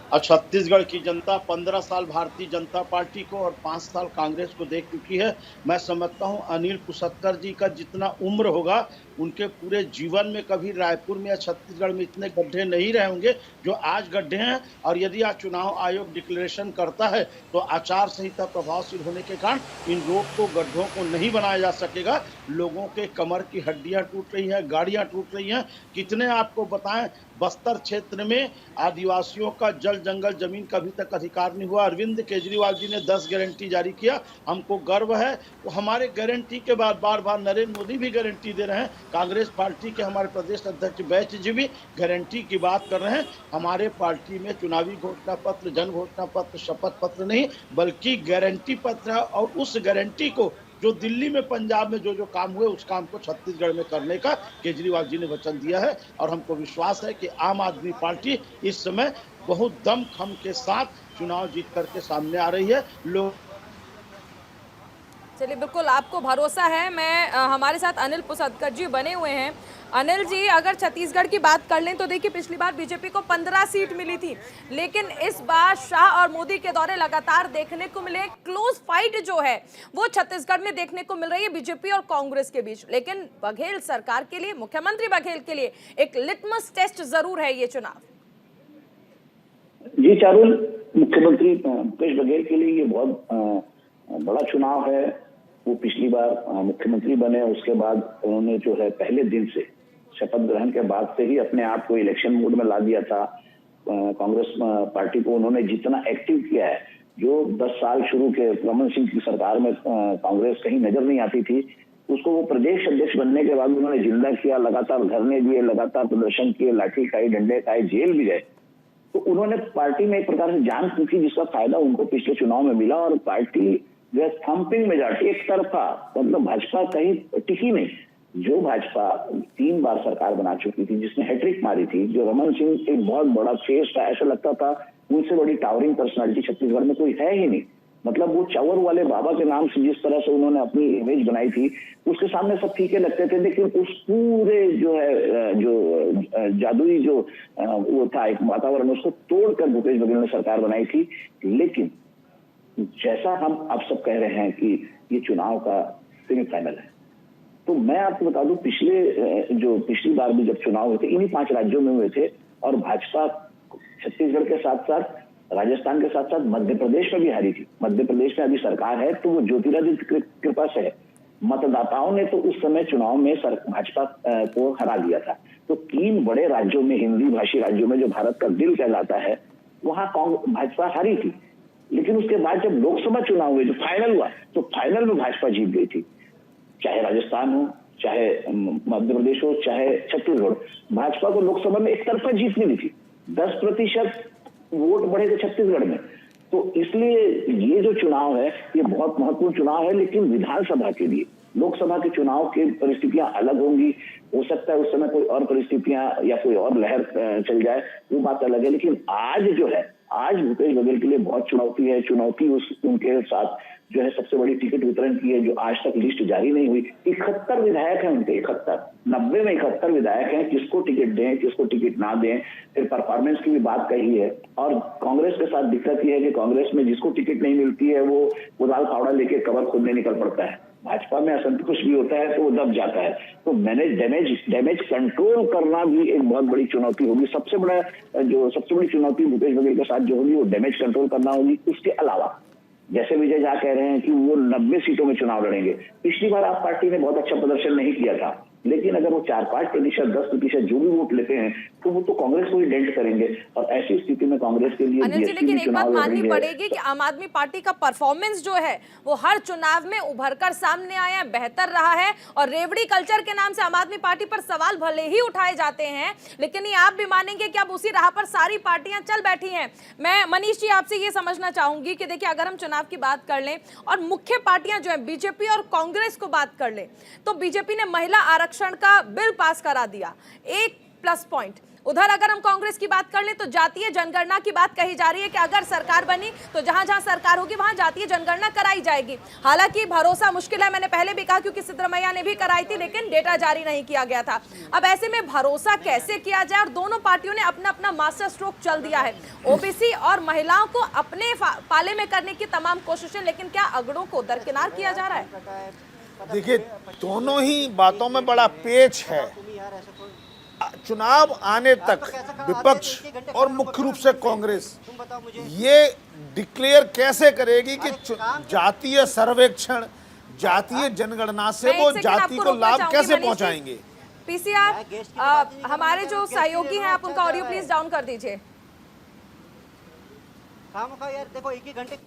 और छत्तीसगढ़ की जनता 15 साल भारतीय जनता पार्टी को और 5 साल कांग्रेस को देख चुकी है। मैं समझता हूं अनिल पुसत्कर जी का जितना उम्र होगा उनके पूरे जीवन में कभी रायपुर में या छत्तीसगढ़ में इतने गड्ढे नहीं रहे होंगे जो आज गड्ढे हैं। और यदि आज चुनाव आयोग डिक्लेरेशन करता है तो आचार संहिता प्रभावशील होने के कारण इन रोड को, गड्ढों को नहीं बनाया जा सकेगा। लोगों के कमर की हड्डियां टूट रही हैं, गाड़ियां टूट रही हैं। कितने आपको बताएं, बस्तर क्षेत्र में आदिवासियों का जल जंगल जमीन का अभी तक अधिकार नहीं हुआ। अरविंद केजरीवाल जी ने 10 गारंटी जारी किया, हमको गर्व है। तो हमारे गारंटी के बाद बार बार नरेंद्र मोदी भी गारंटी दे रहे हैं। कांग्रेस पार्टी के हमारे प्रदेश अध्यक्ष बैच जी भी गारंटी की बात कर रहे हैं। हमारे पार्टी में चुनावी घोषणा पत्र, जन घोषणा पत्र, शपथ पत्र नहीं बल्कि गारंटी पत्र है। और उस गारंटी को जो दिल्ली में, पंजाब में जो काम हुए उस काम को छत्तीसगढ़ में करने का केजरीवाल जी ने वचन दिया है। और हमको विश्वास है कि आम आदमी पार्टी इस समय बहुत दमखम के साथ चुनाव जीत करके सामने आ रही है। लोग चलिए, बिल्कुल आपको भरोसा है। मैं हमारे साथ अनिल पुसत्कर जी बने हुए हैं। अनिल जी, अगर छत्तीसगढ़ की बात कर लें तो देखिए पिछली बार बीजेपी को 15 सीट मिली थी, लेकिन इस बार शाह और मोदी के दौरे लगातार देखने को मिले। क्लोज फाइट जो है वो छत्तीसगढ़ में देखने को मिल रही है बीजेपी और कांग्रेस के बीच। लेकिन बघेल सरकार के लिए, मुख्यमंत्री बघेल के लिए एक लिटमस टेस्ट जरूर है ये चुनाव। जी चारुल, मुख्यमंत्री भूपेश बघेल के लिए ये बहुत बड़ा चुनाव है। वो पिछली बार मुख्यमंत्री बने, उसके बाद उन्होंने जो है पहले दिन से, शपथ ग्रहण के बाद से ही अपने आप को इलेक्शन मोड में ला दिया था। कांग्रेस पार्टी को उन्होंने जितना एक्टिव किया है, जो 10 साल शुरू के रमन सिंह की सरकार में कांग्रेस कहीं नजर नहीं आती थी, उसको वो प्रदेश अध्यक्ष बनने के बाद उन्होंने जिंदा किया। लगातार धरने दिए, लगातार प्रदर्शन किए, लाठी खाई, डंडे खाए, जेल भी गए। तो उन्होंने पार्टी में एक प्रकार से जान फूकी, जिसका फायदा उनको पिछले चुनाव में मिला। और पार्टी जो थम्पिंग मेजॉरिटी, एक तरफा, मतलब भाजपा कहीं टिकी नहीं। जो भाजपा 3 बार सरकार बना चुकी थी, जिसने हैट्रिक मारी थी, जो रमन सिंह एक बहुत बड़ा फेस था, ऐसा लगता था उनसे बड़ी टावरिंग पर्सनालिटी छत्तीसगढ़ में कोई है ही नहीं। मतलब वो चावर वाले बाबा के नाम से जिस तरह से उन्होंने अपनी इमेज बनाई थी, उसके सामने सब फीके लगते थे। लेकिन उस पूरे जो है जो जादुई जो वो था एक वातावरण, उसको तोड़कर भूपेश बघेल ने सरकार बनाई थी। लेकिन जैसा हम अब सब कह रहे हैं कि ये चुनाव का सेमीफाइनल है, तो मैं आपको बता दूं पिछली बार भी जब चुनाव हुए थे इन्हीं 5 राज्यों में हुए थे, और भाजपा छत्तीसगढ़ के साथ साथ, राजस्थान के साथ साथ मध्य प्रदेश में भी हारी थी। मध्य प्रदेश में अभी सरकार है तो वो ज्योतिरादित्य कृपा से है। मतदाताओं ने तो उस समय चुनाव में भाजपा को हरा दिया था। तो 3 बड़े राज्यों में, हिंदी भाषी राज्यों में, जो भारत का दिल कहलाता है, वहां भाजपा हारी थी। लेकिन उसके बाद जब लोकसभा चुनाव हुए, जो फाइनल हुआ, तो फाइनल में भाजपा जीत गई थी। चाहे राजस्थान हो, चाहे मध्य प्रदेश हो, चाहे छत्तीसगढ़, भाजपा को लोकसभा में एक तरफा जीत मिली थी। 10% वोट बढ़े थे छत्तीसगढ़ में। तो इसलिए ये जो चुनाव है ये बहुत महत्वपूर्ण चुनाव है। लेकिन विधानसभा के लिए, लोकसभा के चुनाव की परिस्थितियां अलग होंगी। हो सकता है उस समय कोई और परिस्थितियां या कोई और लहर चल जाए, वो बात अलग है। लेकिन आज जो है, आज भूपेश बघेल के लिए बहुत चुनौती है। चुनौती उनके साथ जो है सबसे बड़ी टिकट वितरण की है, जो आज तक लिस्ट जारी नहीं हुई। 71 विधायक हैं उनके, 71, 90 में 71 विधायक हैं। किसको टिकट दें, किसको टिकट ना दें, फिर परफॉर्मेंस की भी बात कही है। और कांग्रेस के साथ दिक्कत यह है कि कांग्रेस में जिसको टिकट नहीं मिलती है वो कुदाल फावड़ा लेके कबर खोदने निकल पड़ता है। भाजपा में असंतोष भी होता है तो वो दब जाता है। तो डैमेज कंट्रोल करना भी एक बहुत बड़ी चुनौती होगी। सबसे बड़ी चुनौती भूपेश बघेल के साथ जो होगी वो डैमेज कंट्रोल करना होगी। इसके अलावा जैसे विजय झा कह रहे हैं कि वो 90 सीटों में चुनाव लड़ेंगे। पिछली बार आप पार्टी ने बहुत अच्छा प्रदर्शन नहीं किया था, लेकिन अगर वो 4-5%, 10% जो भी वोट लेते हैं तो वो तो कांग्रेस को ही डेंट करेंगे। और ऐसी स्थिति में कांग्रेस के लिए अनिल जी, लेकिन एक बात माननी पड़ेगी कि आम आदमी पार्टी का परफॉर्मेंस जो है वो हर चुनाव में उभरकर सामने आया है, बेहतर रहा है। और रेवड़ी कल्चर के नाम से आम आदमी पार्टी पर सवाल भले ही उठाए जाते हैं, लेकिन ये आप भी मानेंगे कि अब उसी राह पर सारी पार्टियां चल बैठी हैं। मैं मनीष जी आपसे ये समझना चाहूंगी कि देखिए, अगर हम चुनाव की बात कर लें और मुख्य पार्टियां जो है बीजेपी और कांग्रेस को बात कर लें, तो बीजेपी ने महिला आरक्षण का बिल पास करा दिया, एक प्लस पॉइंट। उधर अगर हम कांग्रेस की बात कर लें तो जातीय जनगणना की बात कही जा रही है कि अगर सरकार बनी तो जहां जहां सरकार होगी वहां जातीय जनगणना कराई जाएगी। हालांकि भरोसा मुश्किल है, मैंने पहले भी कहा, क्योंकि सिद्धरमैया ने भी कराई थी लेकिन डेटा जारी नहीं किया गया था। अब ऐसे में भरोसा कैसे किया जाए? और दोनों पार्टियों ने अपना अपना मास्टर स्ट्रोक चल दिया है, ओबीसी और महिलाओं को अपने पाले में करने की तमाम कोशिशें, लेकिन क्या अगड़ों को दरकिनार किया जा रहा है? देखिए, दोनों ही बातों में बड़ा पेच है। चुनाव आने तक विपक्ष और मुख्य रूप से कांग्रेस ये डिक्लेयर कैसे करेगी कि जातीय सर्वेक्षण, जातीय जनगणना से वो जाति को लाभ कैसे पहुंचाएंगे? पीसीआर, हमारे जो सहयोगी हैं, आप उनका ऑडियो प्लीज डाउन कर दीजिए। देखो, एक ही घंटे।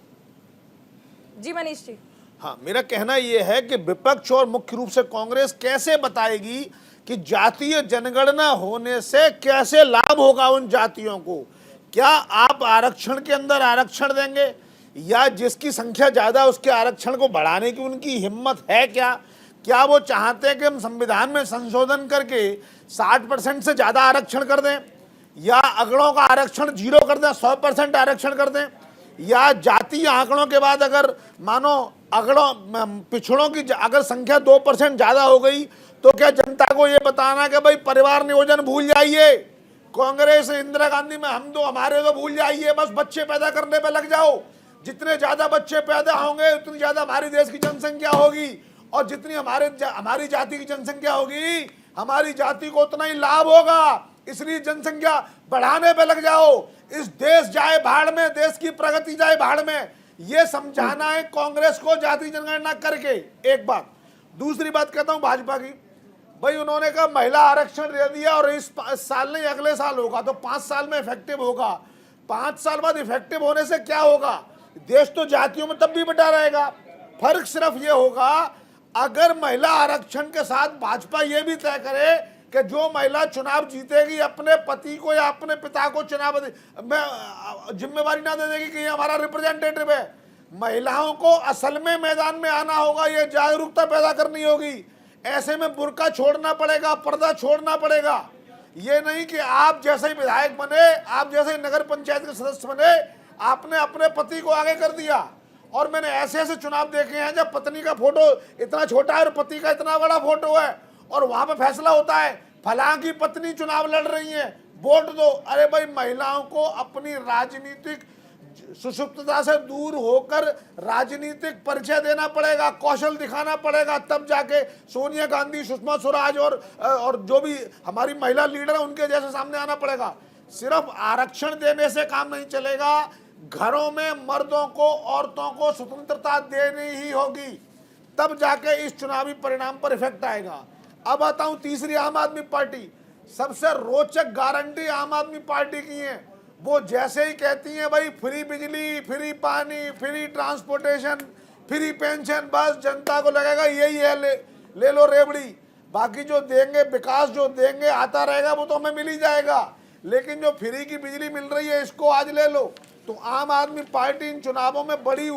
जी मनीष जी। हाँ, मेरा कहना यह है कि विपक्ष और मुख्य रूप से कांग्रेस कैसे बताएगी कि जातीय जनगणना होने से कैसे लाभ होगा उन जातियों को। क्या आप आरक्षण के अंदर आरक्षण देंगे, या जिसकी संख्या ज्यादा उसके आरक्षण को बढ़ाने की उनकी हिम्मत है? क्या वो चाहते हैं कि हम संविधान में संशोधन करके 60% से ज्यादा आरक्षण कर दें, या अगड़ों का आरक्षण 0 कर दें, 100% आरक्षण कर दें, या जातीय आंकड़ों के बाद अगर मानो अगड़ों पिछड़ों की अगर संख्या 2% ज्यादा हो गई तो क्या जनता को ये बताना कि भाई परिवार नियोजन भूल जाइए, कांग्रेस इंदिरा गांधी में हम दो हमारे दो भूल जाइए, बस बच्चे पैदा करने पे लग जाओ। जितने ज्यादा बच्चे पैदा होंगे उतनी ज्यादा हमारी देश की जनसंख्या होगी, और जितनी हमारी जाति की जनसंख्या होगी हमारी जाति को उतना ही लाभ होगा। इसलिए जनसंख्या बढ़ाने पे लग जाओ। इस देश जाए भाड़ में, देश की प्रगति जाए भाड़ में, ये समझाना है कांग्रेस को जाति जनगणना करके। एक बात। दूसरी बात कहता हूं भाजपा की, भाई उन्होंने कहा महिला आरक्षण दे दिया और इस साल नहीं अगले साल होगा, तो 5 साल में इफेक्टिव होगा। 5 साल बाद इफेक्टिव होने से क्या होगा? देश तो जातियों में तब भी बटा रहेगा। फर्क सिर्फ ये होगा, अगर महिला आरक्षण के साथ भाजपा ये भी तय करे कि जो महिला चुनाव जीतेगी अपने पति को या अपने पिता को चुनाव में जिम्मेवारी ना दे देगी कि ये हमारा रिप्रेजेंटेटिव है। महिलाओं को असल में मैदान में आना होगा, ये जागरूकता पैदा करनी होगी। ऐसे में बुर्का छोड़ना पड़ेगा, पर्दा छोड़ना पड़ेगा। ये नहीं कि आप जैसे ही विधायक बने, आप जैसे ही नगर पंचायत के सदस्य बने, आपने अपने पति को आगे कर दिया। और मैंने ऐसे ऐसे चुनाव देखे हैं जब पत्नी का फोटो इतना छोटा है और पति का इतना बड़ा फोटो है, और वहां पे फैसला होता है फलां की पत्नी चुनाव लड़ रही है, वोट दो। अरे भाई, महिलाओं को अपनी राजनीतिक सुषुप्तता से दूर होकर राजनीतिक परिचय देना पड़ेगा, कौशल दिखाना पड़ेगा, तब जाके सोनिया गांधी, सुषमा स्वराज और जो भी हमारी महिला लीडर है उनके जैसे सामने आना पड़ेगा। सिर्फ आरक्षण देने से काम नहीं चलेगा, घरों में मर्दों को, औरतों को स्वतंत्रता देनी ही होगी, तब जाके इस चुनावी परिणाम पर इफेक्ट आएगा। अब आता हूं तीसरी, आम आदमी पार्टी। सबसे रोचक गारंटी आम आदमी पार्टी की है। वो जैसे ही कहती हैं भाई फ्री बिजली, फ्री पानी, फ्री ट्रांसपोर्टेशन, फ्री पेंशन, बस जनता को लगेगा यही है, ले लो रेवड़ी। बाकी जो देंगे, विकास जो देंगे आता रहेगा, वो तो हमें मिल ही जाएगा। लेकिन जो फ्री की बिजली मिल रही है इसको आज ले लो। तो आम आदमी पार्टी इन चुनावों में बड़ी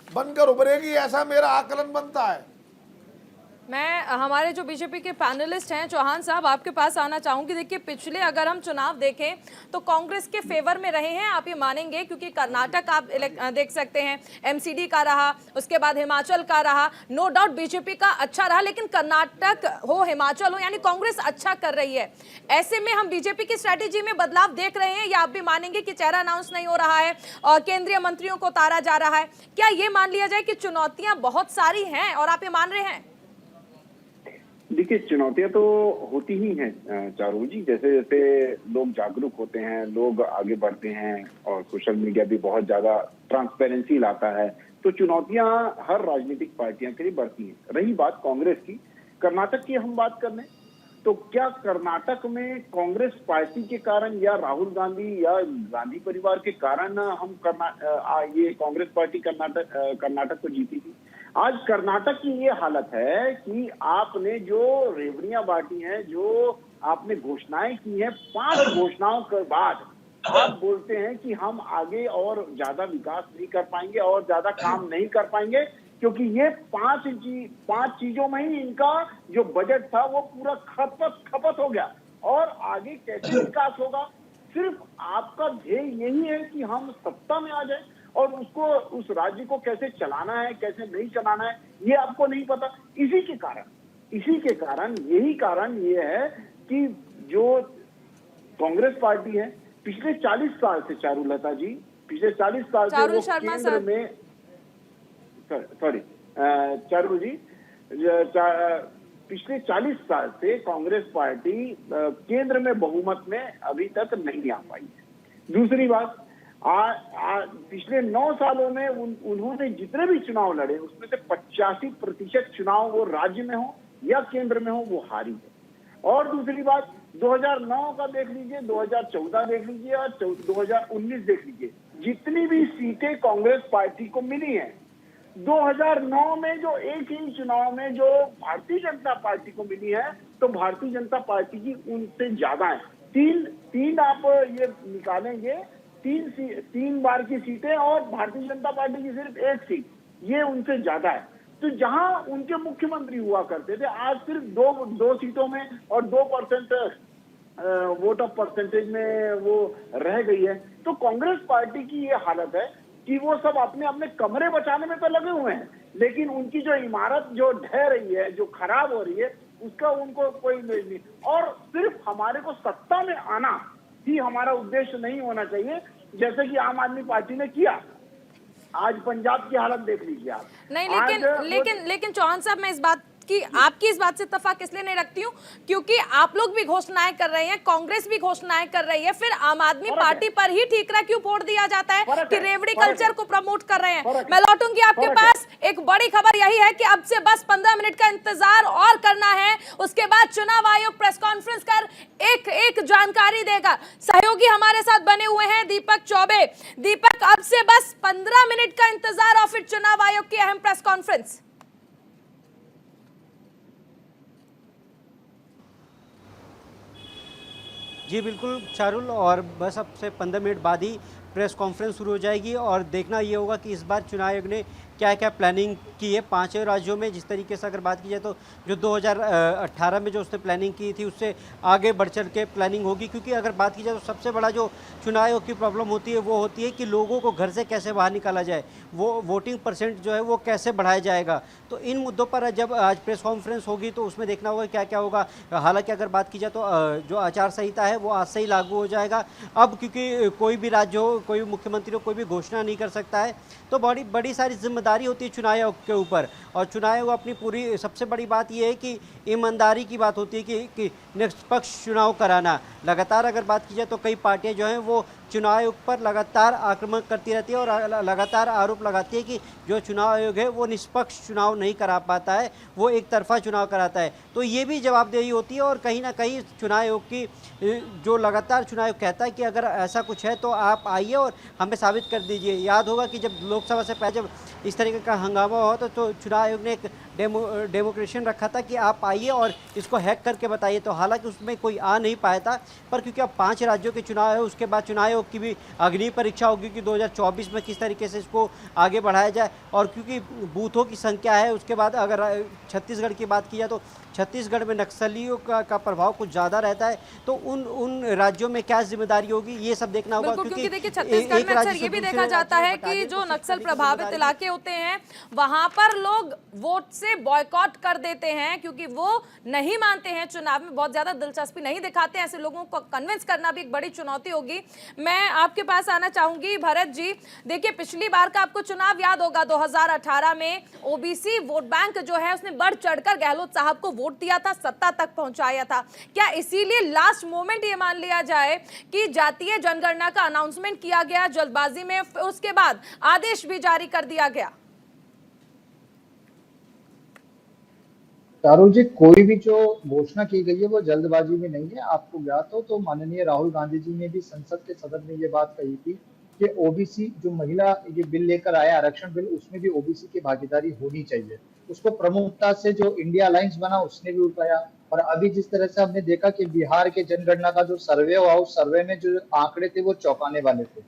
बनकर उभरेगी, ऐसा मेरा आकलन बनता है। मैं हमारे जो बीजेपी के पैनलिस्ट हैं चौहान साहब आपके पास आना चाहूंगी। देखिए पिछले अगर हम चुनाव देखें तो कांग्रेस के फेवर में रहे हैं, आप ये मानेंगे, क्योंकि कर्नाटक आप देख सकते हैं एमसीडी का रहा, उसके बाद हिमाचल का रहा, नो डाउट बीजेपी का अच्छा रहा, लेकिन कर्नाटक हो हिमाचल हो यानी कांग्रेस अच्छा कर रही है। ऐसे में हम बीजेपी की स्ट्रैटेजी में बदलाव देख रहे हैं या आप भी मानेंगे कि चेहरा अनाउंस नहीं हो रहा है और केंद्रीय मंत्रियों को उतारा जा रहा है? क्या ये मान लिया जाए कि चुनौतियां बहुत सारी हैं और आप ये मान रहे हैं? देखिए, चुनौतियां तो होती ही हैं चारू जी। जैसे जैसे लोग जागरूक होते हैं, लोग आगे बढ़ते हैं और सोशल मीडिया भी बहुत ज्यादा ट्रांसपेरेंसी लाता है, तो चुनौतियां हर राजनीतिक पार्टियां के लिए बढ़ती हैं। रही बात कांग्रेस की, कर्नाटक की हम बात कर लें तो क्या कर्नाटक में कांग्रेस पार्टी के कारण या राहुल गांधी या गांधी परिवार के कारण हम ये कांग्रेस पार्टी कर्नाटक को जीती थी? आज कर्नाटक की ये हालत है कि आपने जो रेवड़ियां बांटी हैं, जो आपने घोषणाएं की हैं, 5 घोषणाओं के बाद आप बोलते हैं कि हम आगे और ज्यादा विकास नहीं कर पाएंगे और ज्यादा काम नहीं कर पाएंगे, क्योंकि ये 5 चीजों में ही इनका जो बजट था वो पूरा खपत हो गया और आगे कैसे विकास होगा? सिर्फ आपका ध्येय यही है कि हम सत्ता में आ जाए और उसको, उस राज्य को कैसे चलाना है, कैसे नहीं चलाना है, ये आपको नहीं पता। इसी के कारण यही कारण ये है कि जो कांग्रेस पार्टी है पिछले 40 साल से, चारुलता जी, पिछले 40 साल से वो केंद्र में, चारू जी, पिछले 40 साल से कांग्रेस पार्टी केंद्र में बहुमत में अभी तक नहीं आ पाई है। दूसरी बात, पिछले 9 सालों में उन्होंने जितने भी चुनाव लड़े उसमें से 85% चुनाव वो राज्य में हो या केंद्र में हो वो हारी है। और दूसरी बात, 2009 का देख लीजिए, 2014 देख लीजिए और 2019 देख लीजिए, जितनी भी सीटें कांग्रेस पार्टी को मिली हैं, 2009 में जो एक ही चुनाव में जो भारतीय जनता पार्टी को मिली है, तो भारतीय जनता पार्टी की उनसे ज्यादा है। तीन आप ये निकालेंगे, 3 बार की सीटें और भारतीय जनता पार्टी की सिर्फ 1 सीट, ये उनसे ज्यादा है। तो जहां उनके मुख्यमंत्री हुआ करते थे, आज सिर्फ 2 सीटों में और 2% वोट ऑफ परसेंटेज में वो रह गई है। तो कांग्रेस पार्टी की ये हालत है कि वो सब अपने अपने कमरे बचाने में तो लगे हुए हैं, लेकिन उनकी जो इमारत जो ढह रही है, जो खराब हो रही है, उसका उनको कोई नहीं। और सिर्फ हमारे को सत्ता में आना ही हमारा उद्देश्य नहीं होना चाहिए, जैसे कि आम आदमी पार्टी ने किया। आज पंजाब की हालत देख लीजिए आप। नहीं, लेकिन चौहान साहब, मैं आपकी इस बात से इत्तेफाक इसलिए नहीं रखती हूँ क्योंकि आप लोग भी घोषणाएं कर रहे हैं, कांग्रेस भी घोषणाएं कर रही है, फिर आम आदमी पार्टी पर ही ठीकरा क्यों फोड़ दिया जाता है कि रेवड़ी कल्चर को प्रमोट कर रहे हैं? मैं लौटूंगी आपके पास। एक बड़ी खबर यही है कि अब से बस 15 मिनट का इंतजार और करना है, उसके बाद चुनाव आयोग प्रेस कॉन्फ्रेंस कर एक जानकारी देगा। सहयोगी हमारे साथ बने हुए हैं दीपक चौबे। दीपक, अब से बस 15 मिनट का इंतजार और फिर चुनाव आयोग की अहम प्रेस कॉन्फ्रेंस। जी बिल्कुल चारुल, और बस अब से 15 मिनट बाद ही प्रेस कॉन्फ्रेंस शुरू हो जाएगी और देखना ये होगा कि इस बार चुनाव आयोग ने क्या क्या प्लानिंग की है 5 राज्यों में। जिस तरीके से अगर बात की जाए तो जो 2018 में जो उसने प्लानिंग की थी उससे आगे बढ़ चढ़ के प्लानिंग होगी, क्योंकि अगर बात की जाए तो सबसे बड़ा जो चुनाव आयोग की प्रॉब्लम होती है वो होती है कि लोगों को घर से कैसे बाहर निकाला जाए, वो वोटिंग परसेंट जो है वो कैसे बढ़ाया जाएगा। तो इन मुद्दों पर जब आज प्रेस कॉन्फ्रेंस होगी तो उसमें देखना होगा क्या क्या होगा। हालांकि अगर बात की जाए तो जो आचार संहिता है वो आज से ही लागू हो जाएगा। अब क्योंकि कोई भी राज्य हो, कोई भी मुख्यमंत्री हो, कोई भी घोषणा नहीं कर सकता है, तो बड़ी सारी जिम्मेदारी होती है चुनाव आयोग के ऊपर। और चुनाव आयोग अपनी पूरी, सबसे बड़ी बात यह है कि ईमानदारी की बात होती है कि निष्पक्ष चुनाव कराना। लगातार अगर बात की जाए तो कई पार्टियां जो हैं वो चुनाव आयोग पर लगातार आक्रमण करती रहती है और लगातार आरोप लगाती है कि जो चुनाव आयोग है वो निष्पक्ष चुनाव नहीं करा पाता है, वो एक तरफा चुनाव कराता है। तो ये भी जवाबदेही होती है और कहीं ना कहीं चुनाव आयोग की जो लगातार चुनाव आयोग कहता है कि अगर ऐसा कुछ है तो आप आइए और हमें साबित कर दीजिए। याद होगा कि जब लोकसभा से पहले जब इस तरीके का हंगामा हुआ तो चुनाव आयोग ने एक डेमोक्रेशन रखा था कि आप आइए और इसको हैक करके बताइए। तो हालांकि उसमें कोई आ नहीं पाया था, पर क्योंकि अब 5 राज्यों के चुनाव है उसके बाद चुनाव आयोग लोग की भी अग्नि परीक्षा होगी कि 2024 में किस तरीके से इसको आगे बढ़ाया जाए। और क्योंकि बूथों की संख्या है, उसके बाद अगर छत्तीसगढ़ की बात की जाए तो छत्तीसगढ़ में नक्सलियों का प्रभाव कुछ ज़्यादा रहता है, तो उन राज्यों में क्या जिम्मेदारी होगी ये सब देखना होगा। क्योंकि देखिए छत्तीसगढ़ में अक्सर ये भी देखा जाता है कि जो नक्सल प्रभावित इलाके होते हैं वहां पर लोग वोट से बॉयकॉट कर देते हैं, क्योंकि वो नहीं मानते हैं, चुनाव में बहुत ज्यादा दिलचस्पी नहीं दिखाते। ऐसे लोगों को कन्विंस करना भी एक बड़ी चुनौती होगी। मैं आपके पास आना चाहूंगी भरत जी। देखिए पिछली बार का आपको चुनाव याद होगा, 2018 में ओबीसी वोट बैंक जो है उसने बढ़ चढ़कर गहलोत साहब को वोट दिया था, सत्ता तक पहुंचाया था। क्या इसीलिए लास्ट मोमेंट ये मान लिया जाए कि जातीय जनगणना का अनाउंसमेंट किया गया जल्दबाजी में, उसके बाद आदेश भी जारी कर दिया गया? चारू जी, कोई भी जो घोषणा की गई है वो जल्दबाजी में नहीं है। आपको ज्ञात हो तो माननीय राहुल गांधी जी ने भी संसद के सदन में ये बात कही थी कि ओबीसी जो महिला ये बिल लेकर आया, आरक्षण बिल, उसमें भी ओबीसी की भागीदारी होनी चाहिए। उसको प्रमुखता से जो इंडिया अलायंस बना उसने भी उठाया। और अभी जिस तरह से हमने देखा कि बिहार के जनगणना का जो सर्वे हुआ, उस सर्वे में जो आंकड़े थे वो चौंकाने वाले थे।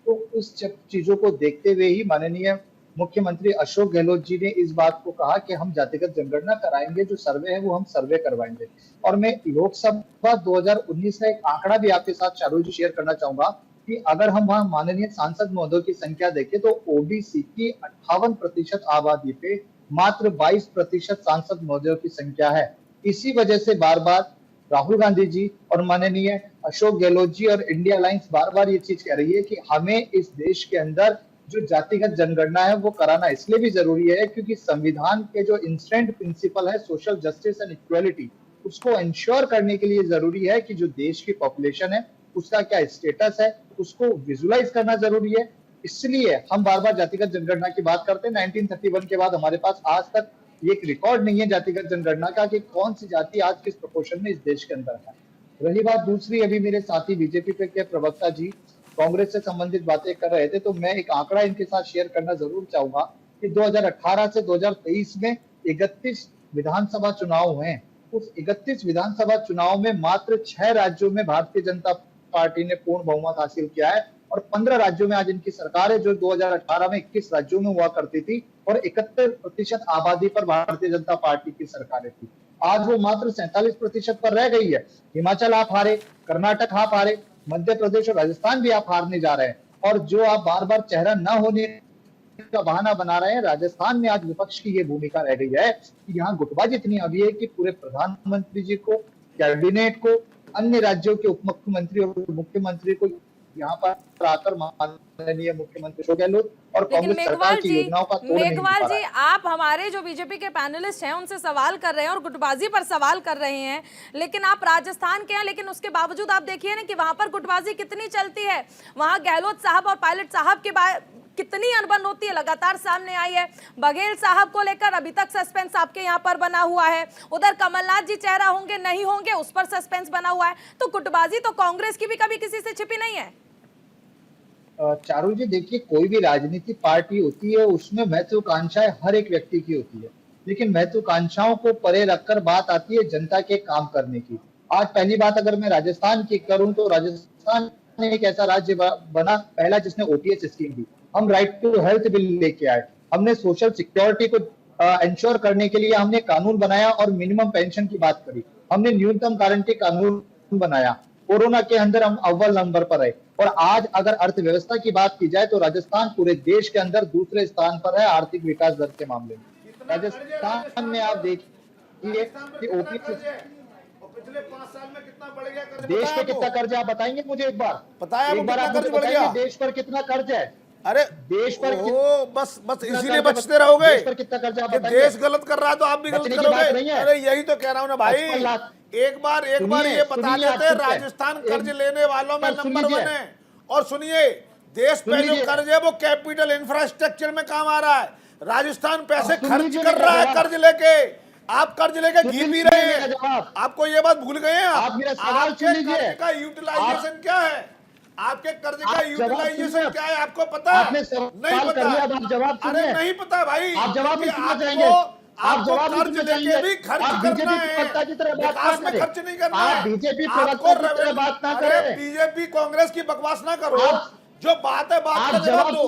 तो उस चीजों को देखते हुए ही माननीय मुख्यमंत्री अशोक गहलोत जी ने इस बात को कहा कि हम जातिगत जनगणना कराएंगे, जो सर्वे है वो हम सर्वे करवाएंगे। और मैं लोकसभा 2019 का एक आंकड़ा भी आपके साथ चारू जी शेयर करना चाहूंगा कि अगर हम वहां माननीय सांसद महोदय की संख्या देखें तो ओबीसी की 58% आबादी पे मात्र 22% सांसद महोदयों की संख्या है। इसी वजह से बार बार राहुल गांधी जी और माननीय अशोक गहलोत जी और इंडिया अलायंस बार बार ये चीज कह रही है कि हमें इस देश के अंदर जो जातिगत जनगणना है वो कराना इसलिए भी जरूरी है क्योंकि संविधान के जो इंस्टेंट प्रिंसिपल है सोशल जस्टिस एंड इक्वालिटी, उसको इंश्योर करने के लिए जरूरी है कि जो देश की पॉपुलेशन है उसका क्या स्टेटस है, उसको विजुलाइज करना जरूरी है। इसलिए हम बार बार जातिगत जनगणना की बात करते हैं। 1931 के बाद हमारे पास आज तक एक रिकॉर्ड नहीं है जातिगत जनगणना का कि कौन सी जाति आज किस प्रोपोर्शन में इस देश के अंदर है। रही बात दूसरी, अभी मेरे साथी बीजेपी के प्रवक्ता जी कांग्रेस से संबंधित बातें कर रहे थे, तो मैं एक आंकड़ा इनके साथ शेयर करना जरूर चाहूंगा कि 2018 से 2023 में 31 विधानसभा चुनाव हुए। उस 31 विधानसभा चुनाव में मात्र 6 राज्यों में भारतीय जनता पार्टी ने पूर्ण बहुमत हासिल किया है और 15 राज्यों में आज इनकी सरकार है, जो 2018 में 21 राज्यों में हुआ करती थी और 71% आबादी पर भारतीय जनता पार्टी की सरकारें थी। आज वो मात्र 47% पर रह गई है। हिमाचल आप हारे, कर्नाटक आप हारे, मध्य प्रदेश और राजस्थान भी आप हारने जा रहे हैं। और जो आप बार बार चेहरा न होने का बहाना बना रहे हैं, राजस्थान में आज विपक्ष की ये भूमिका रह गई है कि यहाँ गुटबाजी इतनी अभी है कि पूरे प्रधानमंत्री जी को, कैबिनेट को, अन्य राज्यों के उप मुख्यमंत्री और मुख्यमंत्री को यहाँ पर आकर माननीय मुख्यमंत्री अशोक गहलोत और कांग्रेस सरकार की योजनाओं का तोड़ नहीं मेघवाल जी, आप हमारे जो बीजेपी के पैनलिस्ट हैं उनसे सवाल कर रहे हैं और गुटबाजी पर सवाल कर रहे हैं, लेकिन आप राजस्थान के हैं, लेकिन उसके बावजूद आप देखिए ना कि वहां पर गुटबाजी कितनी चलती है। वहां गहलोत साहब और पायलट साहब के कितनी अनबन होती है, लगातार सामने आई है। बघेल साहब को लेकर अभी तक सस्पेंस आपके यहाँ पर बना हुआ है। उधर कमलनाथ जी चेहरा होंगे नहीं होंगे उस पर सस्पेंस बना हुआ है। तो गुटबाजी तो कांग्रेस की भी कभी किसी से छिपी नहीं है। चारू जी, देखिए, कोई भी राजनीतिक पार्टी होती है उसमें महत्वाकांक्षाएं हर एक व्यक्ति की होती है, लेकिन महत्वाकांक्षाओं को परे रखकर बात आती है जनता के काम करने की। आज पहली बात अगर मैं राजस्थान की करूं तो राजस्थान एक ऐसा राज्य बना पहला जिसने ओटीएस स्कीम दी। हम राइट टू हेल्थ बिल लेके आए, हमने सोशल सिक्योरिटी को इंश्योर करने के लिए हमने कानून बनाया और मिनिमम पेंशन की बात करी, हमने न्यूनतम गारंटी कानून बनाया। कोरोना के अंदर हम अव्वल नंबर पर रहे और आज अगर अर्थव्यवस्था की बात की जाए तो राजस्थान पूरे देश के अंदर दूसरे स्थान पर है आर्थिक विकास दर के मामले में। राजस्थान में आप देखिए कि ओपीएस पिछले 5 साल में कितना बढ़ गया कर्ज, देश पे कितना कर्ज है आप बताएंगे मुझे एक बार? बताया एक बार आप कर्ज बढ़ गया देश पर कितना कर्ज है? अरे देश पर बस इसीलिए बचते रहोगे। देश पर कितना कर्ज है? देश गलत कर रहा है तो आप भी गलत करोगे। अरे यही तो कह रहा हूँ ना भाई, एक बार ये बता देते राजस्थान कर्ज लेने वालों में नंबर 1 है। और सुनिए, देश पे जो कर्ज है वो कैपिटल इंफ्रास्ट्रक्चर में काम आ रहा है। राजस्थान पैसे खर्च कर रहा है कर्ज लेके, आप कर्ज लेके घी पी रहे हैं। आपको ये बात भूल गए हैं? आपके कर्ज का यूटिलाइजेशन क्या है? आपके कर्ज का यूटिलाइजेशन क्या है आपको पता है? नहीं पता। अरे नहीं पता भाई, आप जवाब नहीं सुनना चाहेंगे। आपको कर्ज लेके भी खर्च करना है, विकास में खर्च नहीं करना है। बीजेपी आपको बात ना अरे करें। बीजेपी कांग्रेस की बकवास ना करो, जो बात है बात का जवाब दो।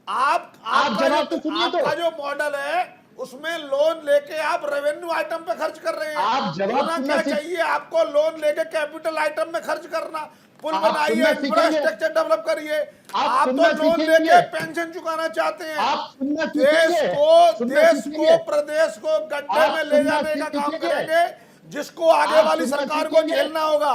आपका जो मॉडल है उसमें लोन लेके आप रेवेन्यू आइटम पे खर्च कर रहे हैं। आप जवाब होना क्या चाहिए आपको? लोन लेके कैपिटल आइटम में खर्च करना, पुल बनाइए, इंफ्रास्ट्रक्चर डेवलप करिए। आप तो लोन लेके पेंशन चुकाना चाहते हैं। देश को प्रदेश को गड्ढे में ले जाने का काम करेंगे, जिसको आगे वाली सरकार को झेलना होगा।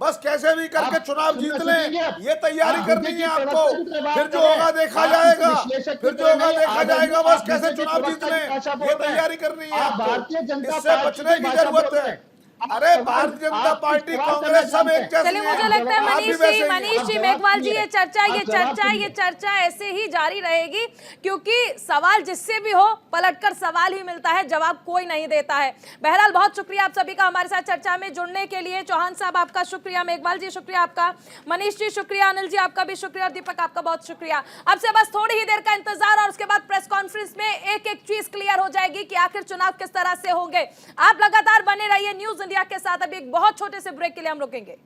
बस कैसे भी करके चुनाव जीत लें, ये तैयारी करनी है आपको। फिर जो होगा देखा जाएगा, फिर जो होगा देखा जाएगा। बस कैसे चुनाव जीत लें, ये तैयारी करनी है आपको। इससे बचने की जरूरत है। अरे भारतीय जनता पार्टी, कांग्रेस सब एक जैसी चलिए, मुझे लगता है मनीष जी मेघवाल जी, ये चर्चा ऐसे ही जारी रहेगी, क्योंकि सवाल जिससे भी हो पलटकर सवाल ही मिलता है, जवाब कोई नहीं देता है। बहरहाल बहुत शुक्रिया आप सभी का हमारे साथ चर्चा में जुड़ने के लिए। चौहान साहब आपका शुक्रिया, मेघवाल जी शुक्रिया आपका, मनीष जी शुक्रिया, अनिल जी आपका भी शुक्रिया और दीपक आपका बहुत शुक्रिया। अब से बस थोड़ी ही देर का इंतजार और उसके बाद प्रेस कॉन्फ्रेंस में एक एक चीज क्लियर हो जाएगी कि आखिर चुनाव किस तरह से होंगे। आप लगातार बने रहिए न्यूज इंडिया के साथ। अभी एक बहुत छोटे से ब्रेक के लिए हम रुकेंगे।